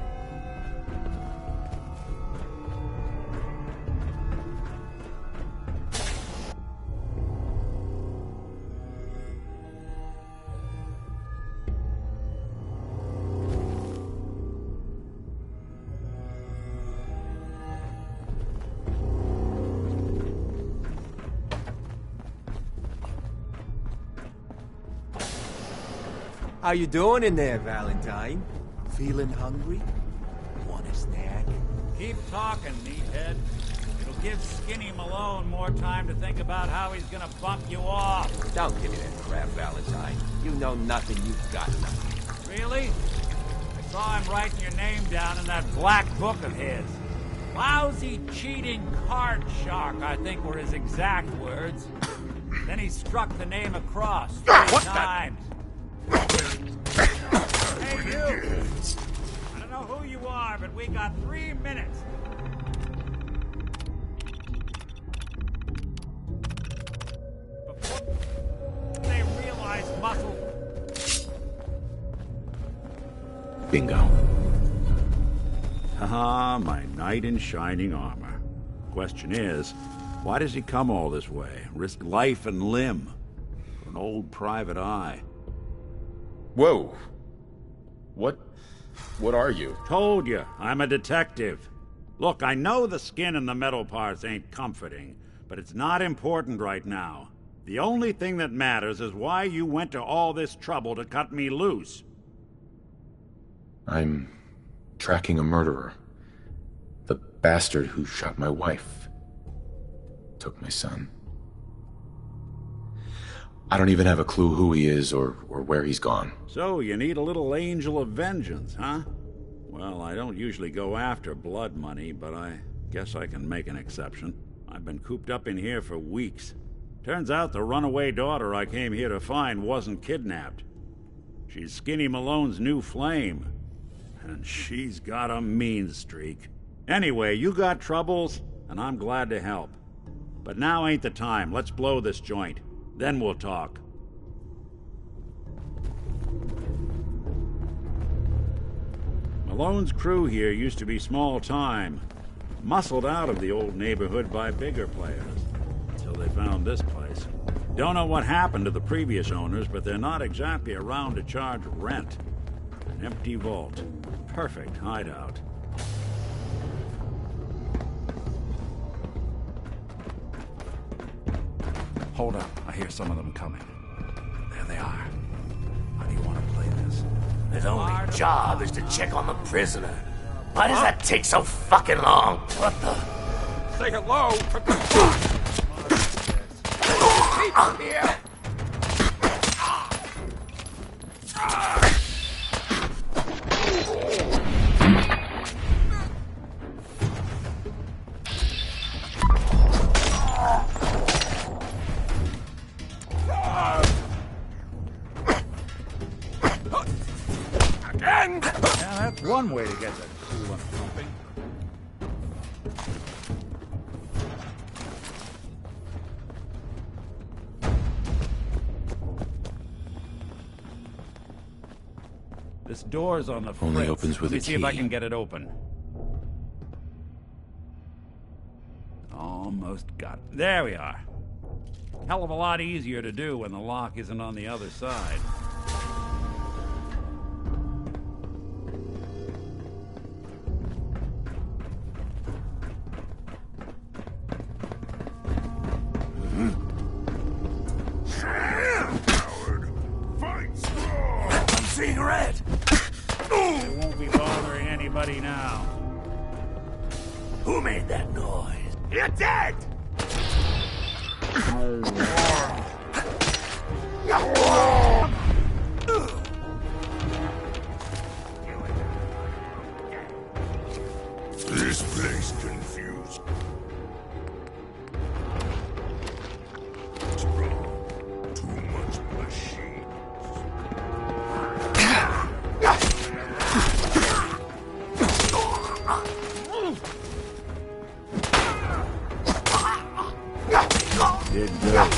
How you doing in there, Valentine? Feeling hungry? Want a snack? Keep talking, meathead. It'll give Skinny Malone more time to think about how he's gonna bump you off. Don't give me that crap, Valentine. You know nothing, you've got nothing. Really? I saw him writing your name down in that black book of his. Lousy, cheating card shark, I think were his exact words. Then he struck the name across 3 times. Hey, you! I don't know who you are, but we got 3 minutes. Before they realize muscle... Bingo. Haha, my knight in shining armor. Question is, why does he come all this way? Risk life and limb for an old private eye? Whoa. What are you? Told you, I'm a detective. Look, I know the skin and the metal parts ain't comforting, but it's not important right now. The only thing that matters is why you went to all this trouble to cut me loose. I'm tracking a murderer. The bastard who shot my wife. Took my son. I don't even have a clue who he is or where he's gone. So, you need a little angel of vengeance, huh? Well, I don't usually go after blood money, but I guess I can make an exception. I've been cooped up in here for weeks. Turns out the runaway daughter I came here to find wasn't kidnapped. She's Skinny Malone's new flame. And she's got a mean streak. Anyway, you got troubles, and I'm glad to help. But now ain't the time. Let's blow this joint. Then we'll talk. Malone's crew here used to be small time. Muscled out of the old neighborhood by bigger players. Until they found this place. Don't know what happened to the previous owners, but they're not exactly around to charge rent. An empty vault. Perfect hideout. Hold up. I hear some of them coming. There they are. How do you want to play this? His only job is to check on the prisoner. Why does that take so fucking long? What the? Say hello to the fuck! People here! Again? Yeah, that's one way to get that cool and pumping. This door's on the fritz. Only opens with Let me a see if I key. can get it open. Almost got it. There we are. Hell of a lot easier to do when the lock isn't on the other side. I'm seeing red. It won't be bothering anybody now. Who made that noise? You're dead! This place confused. It's wrong. Too much machine. Did good.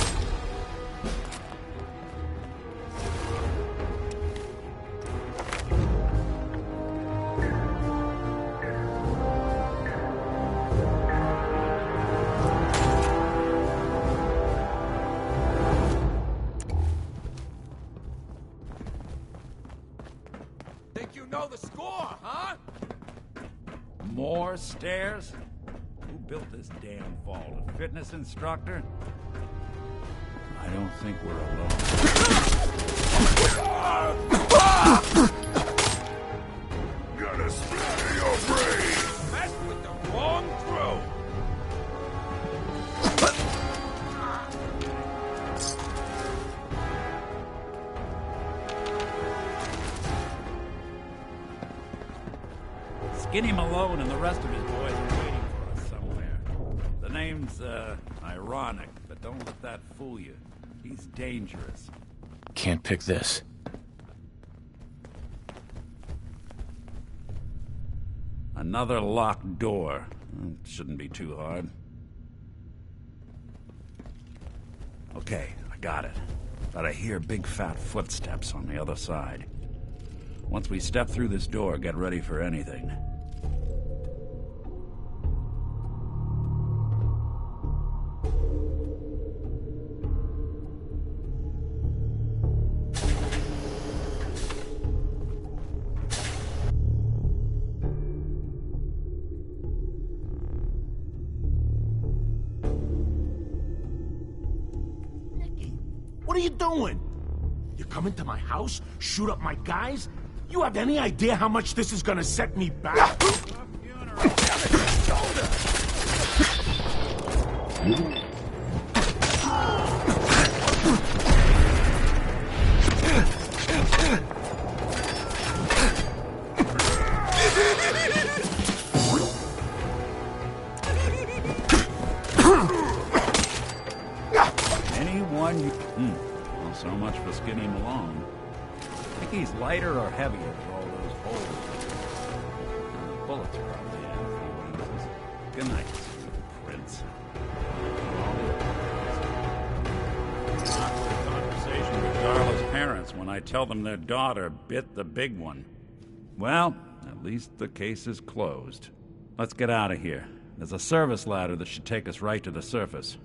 Think you know the score, huh? More stairs? Who built this damn vault? A fitness instructor? I don't think we're alone. Gotta splatter your brain. Messed with the wrong crew. Skinny Malone and the rest of his boys are waiting for us somewhere. The name's, ironic, but don't let that fool you. He's dangerous. Can't pick this. Another locked door. Shouldn't be too hard. Okay, I got it. But I hear big fat footsteps on the other side. Once we step through this door, get ready for anything. What are you doing? You come into my house, shoot up my guys? You have any idea how much this is gonna set me back? Anyone you... Well, so much for Skinny Malone. Think he's lighter or heavier with all those holes? The bullets probably have a few ounces. Good night, Prince. Awkward conversation with Darla's parents when I tell them their daughter bit the big one. Well, at least the case is closed. Let's get out of here. There's a service ladder that should take us right to the surface.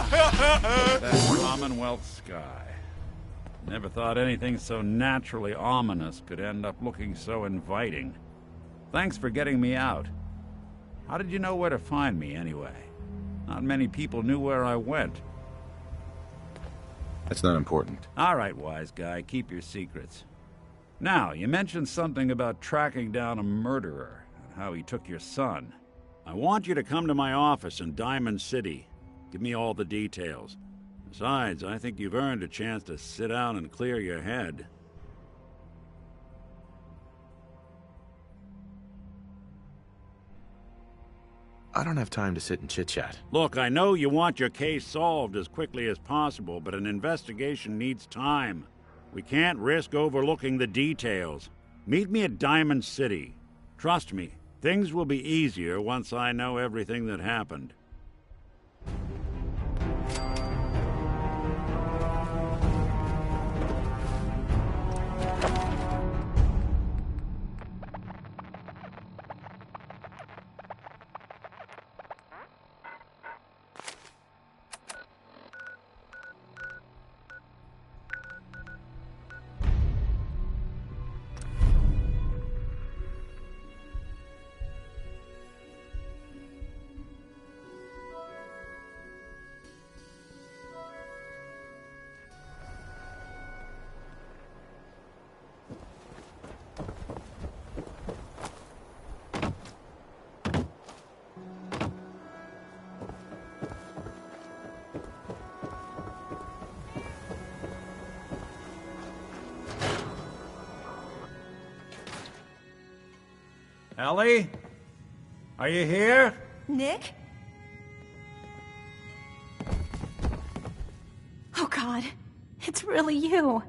That Commonwealth sky. Never thought anything so naturally ominous could end up looking so inviting. Thanks for getting me out. How did you know where to find me, anyway? Not many people knew where I went. That's not important. All right, wise guy, keep your secrets. Now, you mentioned something about tracking down a murderer and how he took your son. I want you to come to my office in Diamond City. Give me all the details. Besides, I think you've earned a chance to sit down and clear your head. I don't have time to sit and chit-chat. Look, I know you want your case solved as quickly as possible, but an investigation needs time. We can't risk overlooking the details. Meet me at Diamond City. Trust me, things will be easier once I know everything that happened. Ellie? Are you here? Nick? Oh, God. It's really you.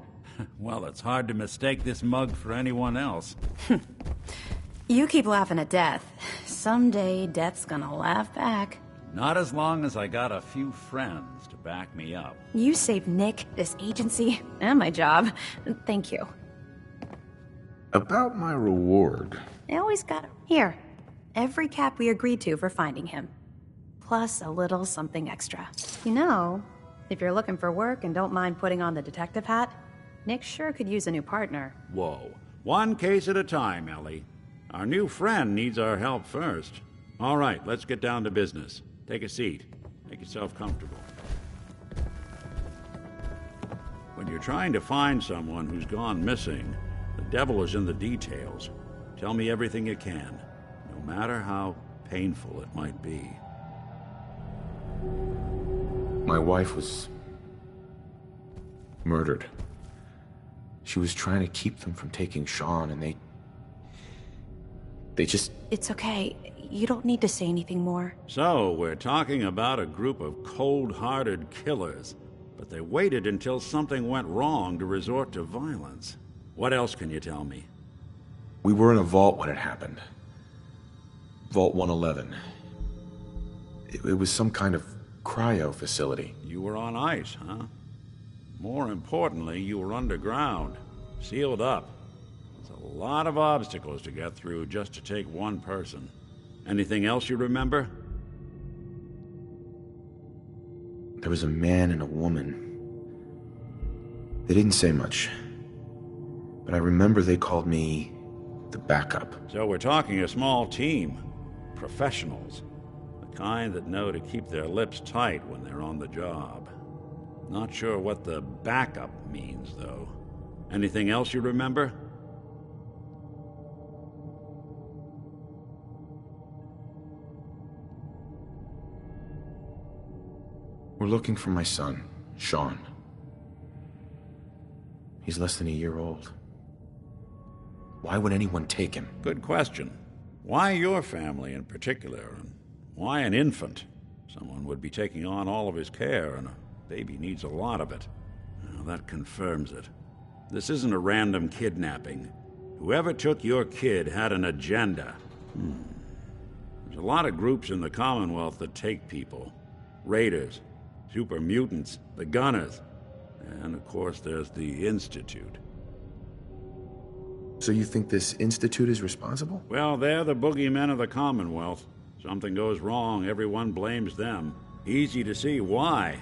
Well, it's hard to mistake this mug for anyone else. You keep laughing at death. Someday, death's gonna laugh back. Not as long as I got a few friends to back me up. You saved Nick, this agency, and my job. Thank you. About my reward. I always got it. Here. Every cap we agreed to for finding him. Plus a little something extra. You know, if you're looking for work and don't mind putting on the detective hat, Nick sure could use a new partner. Whoa. One case at a time, Ellie. Our new friend needs our help first. All right, let's get down to business. Take a seat. Make yourself comfortable. When you're trying to find someone who's gone missing, the devil is in the details. Tell me everything you can, no matter how painful it might be. My wife was murdered. She was trying to keep them from taking Sean, and they just... It's okay. You don't need to say anything more. So, we're talking about a group of cold-hearted killers, but they waited until something went wrong to resort to violence. What else can you tell me? We were in a vault when it happened. Vault 111. It was some kind of cryo facility. You were on ice, huh? More importantly, you were underground, sealed up. There's a lot of obstacles to get through just to take one person. Anything else you remember? There was a man and a woman. They didn't say much, but I remember they called me the backup. So we're talking a small team. Professionals. The kind that know to keep their lips tight when they're on the job. Not sure what the backup means, though. Anything else you remember? We're looking for my son, Sean. He's less than a year old. Why would anyone take him? Good question. Why your family in particular, and why an infant? Someone would be taking on all of his care, and a baby needs a lot of it. Well, that confirms it. This isn't a random kidnapping. Whoever took your kid had an agenda. There's a lot of groups in the Commonwealth that take people. Raiders, super mutants, the Gunners, and of course there's the Institute. So you think this Institute is responsible? Well, they're the boogeymen of the Commonwealth. Something goes wrong, everyone blames them. Easy to see why.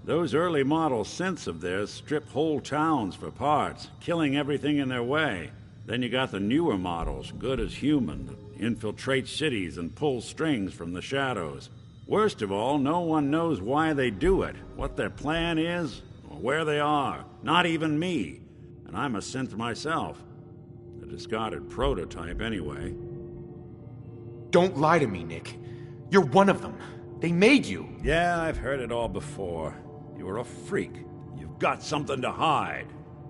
Those early model synths of theirs strip whole towns for parts, killing everything in their way. Then you got the newer models, good as human, that infiltrate cities and pull strings from the shadows. Worst of all, no one knows why they do it, what their plan is, or where they are. Not even me. And I'm a synth myself. discarded prototype anyway. Don't lie to me, Nick. You're one of them. They made you. Yeah, I've heard it all before. You were a freak. You've got something to hide.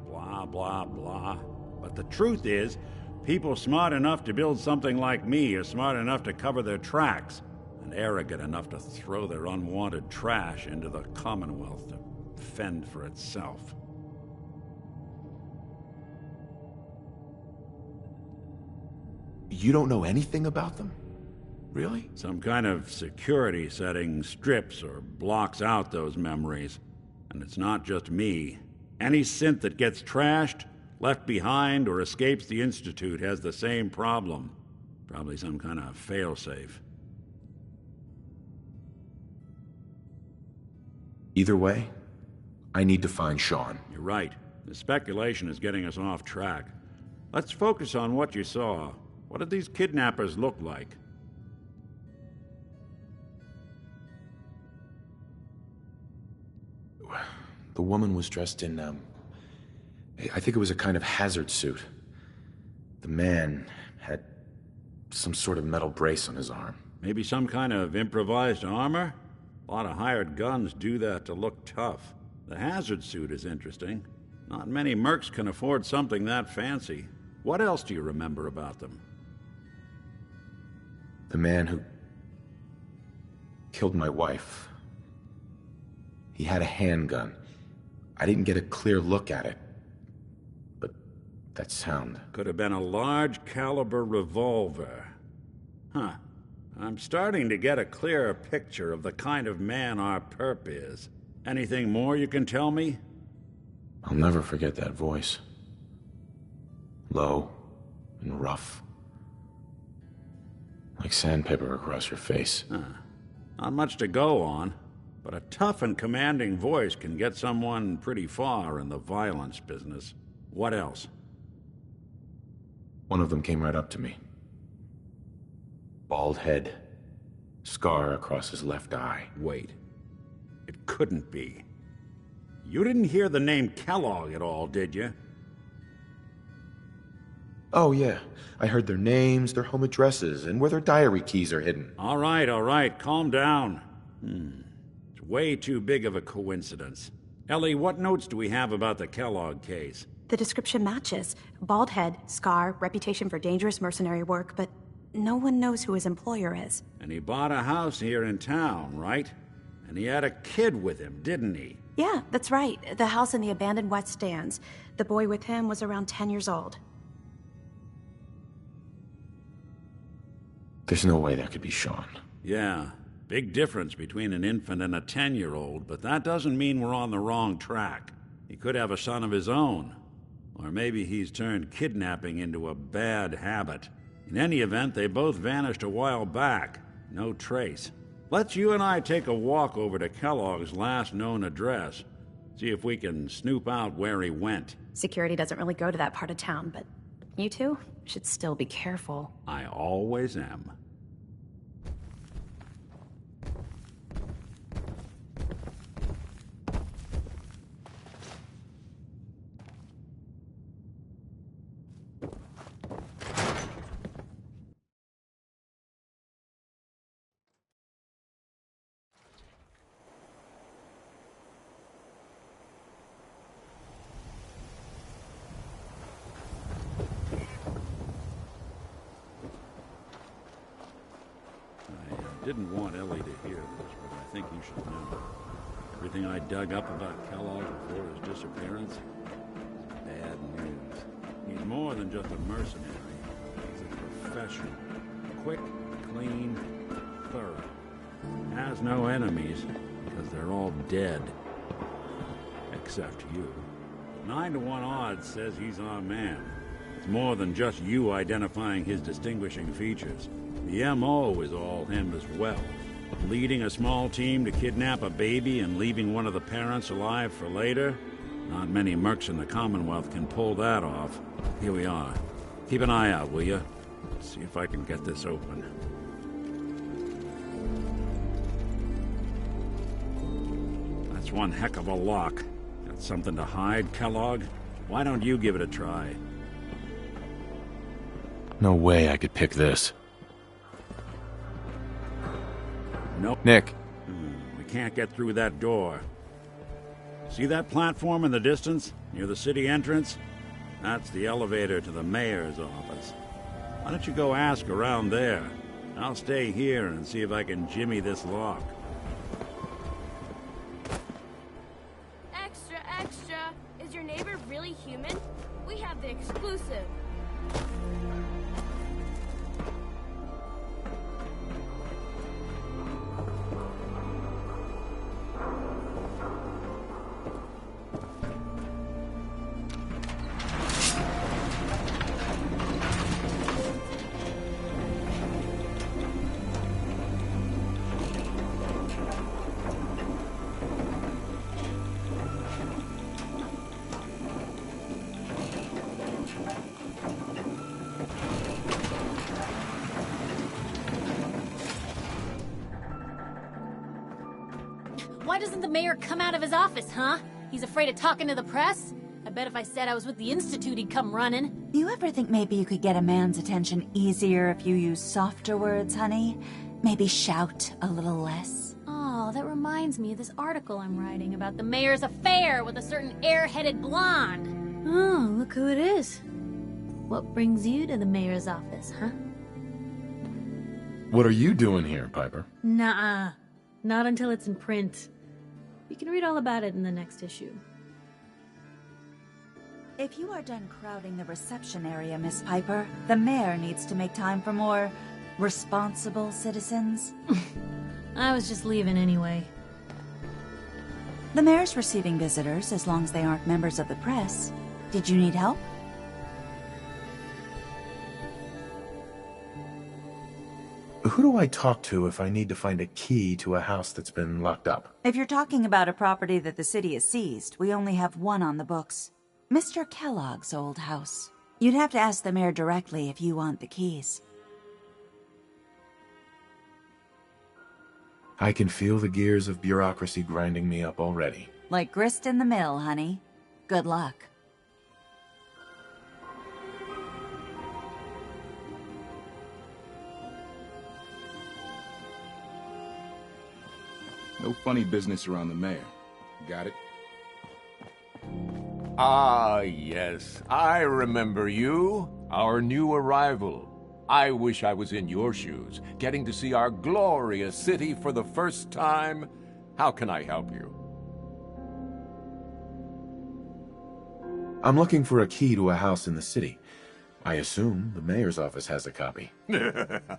Blah, blah, blah. But the truth is, people smart enough to build something like me are smart enough to cover their tracks, and arrogant enough to throw their unwanted trash into the Commonwealth to fend for itself. You don't know anything about them? Really? Some kind of security setting strips or blocks out those memories. And it's not just me. Any synth that gets trashed, left behind, or escapes the Institute has the same problem. Probably some kind of failsafe. Either way, I need to find Sean. You're right. The speculation is getting us off track. Let's focus on what you saw. What did these kidnappers look like? The woman was dressed in, I think it was a kind of hazard suit. The man had some sort of metal brace on his arm. Maybe some kind of improvised armor? A lot of hired guns do that to look tough. The hazard suit is interesting. Not many mercs can afford something that fancy. What else do you remember about them? The man who killed my wife. He had a handgun. I didn't get a clear look at it, but that sound. Could have been a large caliber revolver. Huh. I'm starting to get a clearer picture of the kind of man our perp is. Anything more you can tell me? I'll never forget that voice. Low and rough. Like sandpaper across your face. Huh. Not much to go on. But a tough and commanding voice can get someone pretty far in the violence business. What else? One of them came right up to me. Bald head. Scar across his left eye. Wait. It couldn't be. You didn't hear the name Kellogg at all, did you? Oh, yeah. I heard their names, their home addresses, and where their diary keys are hidden. All right. Calm down. Way too big of a coincidence. Ellie, what notes do we have about the Kellogg case? The description matches. Bald head, scar, reputation for dangerous mercenary work, but no one knows who his employer is. And he bought a house here in town, right? And he had a kid with him, didn't he? Yeah, that's right. The house in the abandoned West Stands. The boy with him was around 10 years old. There's no way that could be Sean. Yeah. Big difference between an infant and a 10-year-old, but that doesn't mean we're on the wrong track. He could have a son of his own. Or maybe he's turned kidnapping into a bad habit. In any event, they both vanished a while back. No trace. Let's you and I take a walk over to Kellogg's last known address. See if we can snoop out where he went. Security doesn't really go to that part of town, but you two should still be careful. I always am. I didn't want Ellie to hear this, but I think you should know. Everything I dug up about Kellogg before his disappearance is bad news. He's more than just a mercenary. He's a professional. Quick, clean, thorough. Has no enemies, because they're all dead. Except you. 9 to 1 odds says he's our man. It's more than just you identifying his distinguishing features. The M.O. is all him as well. Leading a small team to kidnap a baby and leaving one of the parents alive for later? Not many mercs in the Commonwealth can pull that off. Here we are. Keep an eye out, will you? See if I can get this open. That's one heck of a lock. Got something to hide, Kellogg? Why don't you give it a try? No way I could pick this. Nope. Nick. We can't get through that door. See that platform in the distance, near the city entrance? That's the elevator to the mayor's office. Why don't you go ask around there? I'll stay here and see if I can jimmy this lock. Extra, extra! Is your neighbor really human? We have the exclusive. Why doesn't the mayor come out of his office, huh? He's afraid of talking to the press? I bet if I said I was with the Institute, he'd come running. You ever think maybe you could get a man's attention easier if you use softer words, honey? Maybe shout a little less? Oh, that reminds me of this article I'm writing about the mayor's affair with a certain air-headed blonde. Oh, look who it is. What brings you to the mayor's office, huh? What are you doing here, Piper? Nuh-uh. Not until it's in print. You can read all about it in the next issue. If you are done crowding the reception area, Miss Piper, the mayor needs to make time for more responsible citizens. I was just leaving anyway. The mayor's receiving visitors as long as they aren't members of the press. Did you need help? Who do I talk to if I need to find a key to a house that's been locked up? If you're talking about a property that the city has seized, we only have one on the books. Mr. Kellogg's old house. You'd have to ask the mayor directly if you want the keys. I can feel the gears of bureaucracy grinding me up already. Like grist in the mill, honey. Good luck. No funny business around the mayor. Got it? Ah, yes. I remember you. Our new arrival. I wish I was in your shoes, getting to see our glorious city for the first time. How can I help you? I'm looking for a key to a house in the city. I assume the mayor's office has a copy.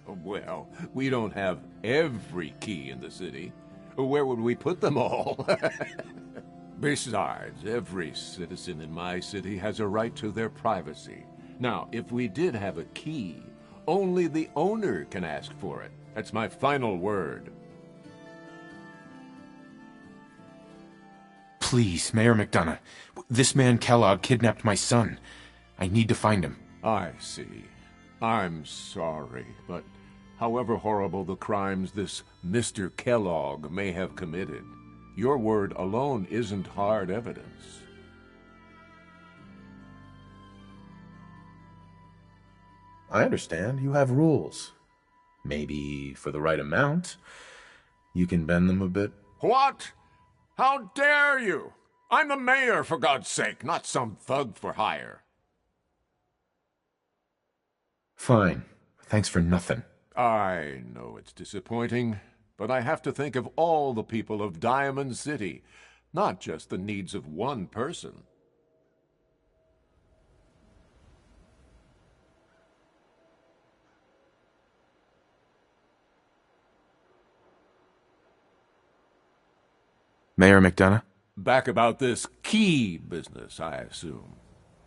Well, we don't have every key in the city. Where would we put them all? Besides, every citizen in my city has a right to their privacy. Now, if we did have a key, only the owner can ask for it. That's my final word. Please, Mayor McDonough. This man Kellogg kidnapped my son. I need to find him. I see. I'm sorry, but however horrible the crimes this Mr. Kellogg may have committed, your word alone isn't hard evidence. I understand. You have rules. Maybe for the right amount, you can bend them a bit. What? How dare you? I'm the mayor, for God's sake, not some thug for hire. Fine. Thanks for nothing. I know it's disappointing, but I have to think of all the people of Diamond City, not just the needs of one person. Mayor McDonough? Back about this key business, I assume.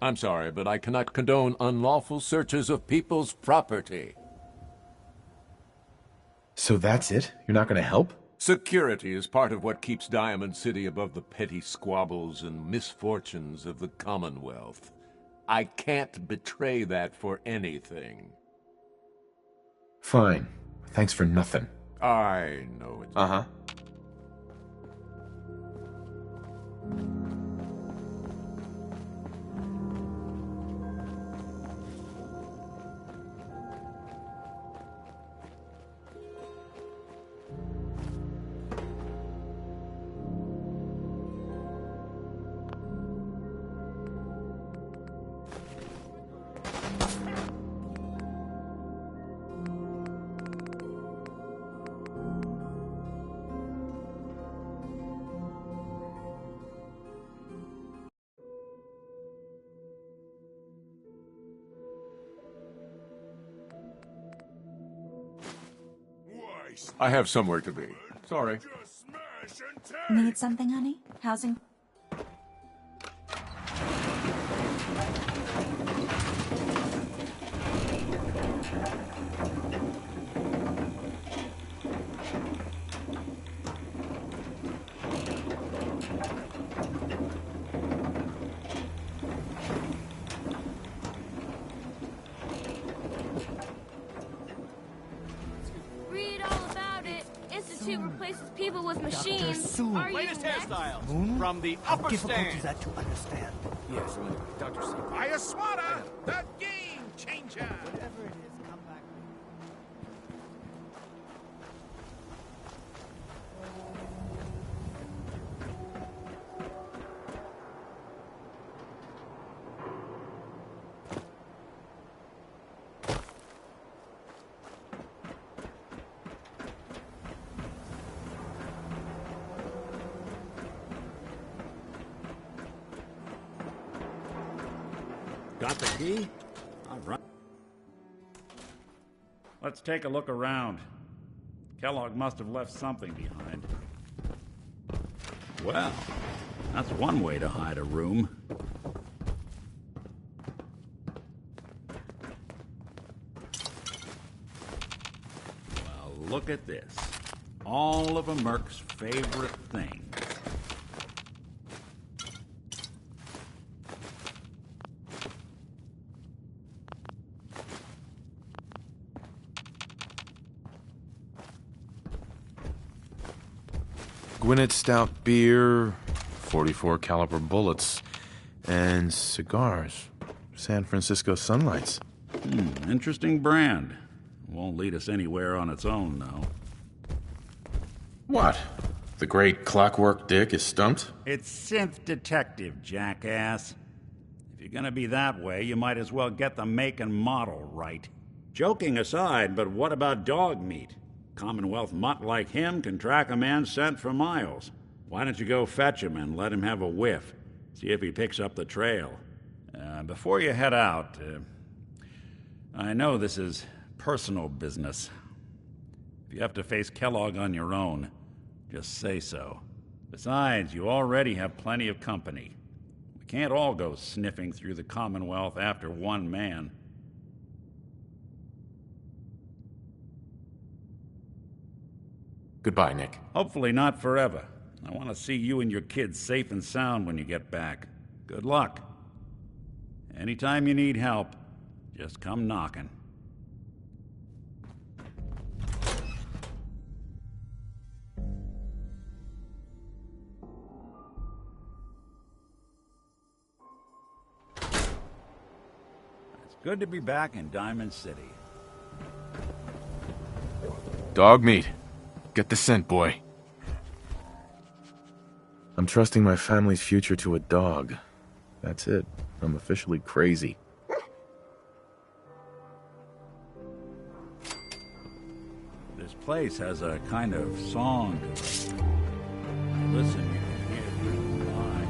I'm sorry, but I cannot condone unlawful searches of people's property. So that's it? You're not going to help? Security is part of what keeps Diamond City above the petty squabbles and misfortunes of the Commonwealth. I can't betray that for anything. Fine. Thanks for nothing. I know it's... Uh-huh. I have somewhere to be. Sorry. Need something, honey? Housing? Read all about it. Institute replaces people with machines. Are you Latest next? hairstyles from the upper Difficult stand. is that to understand? Yes, Dr. C. Ayaswada, the game changer. Whatever it is, come back. Got the key? All right. Let's take a look around. Kellogg must have left something behind. Well, that's one way to hide a room. Well, look at this. All of a Merc's favorite things. Gwinnett Stout beer, 44 caliber bullets, and cigars. San Francisco Sunlights. Interesting brand. Won't lead us anywhere on its own, though. What? The great Clockwork Dick is stumped? It's Synth Detective, jackass. If you're gonna be that way, you might as well get the make and model right. Joking aside, but what about dog meat? Commonwealth mutt like him can track a man's scent for miles. Why don't you go fetch him and let him have a whiff? See if he picks up the trail. Before you head out, I know this is personal business. If you have to face Kellogg on your own, just say so. Besides, you already have plenty of company. We can't all go sniffing through the Commonwealth after one man. Goodbye, Nick. Hopefully not forever. I want to see you and your kids safe and sound when you get back. Good luck. Anytime you need help, just come knocking. It's good to be back in Diamond City. Dog meat. Get the scent, boy. I'm trusting my family's future to a dog. That's it. I'm officially crazy. This place has a kind of song to it. Listen, you can hear it through the line.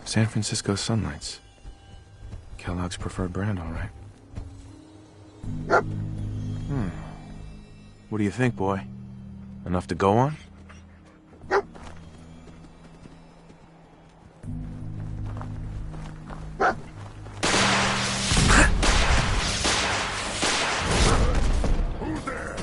San Francisco Sunlights. Kellogg's preferred brand, all right. What do you think, boy? Enough to go on? Who there?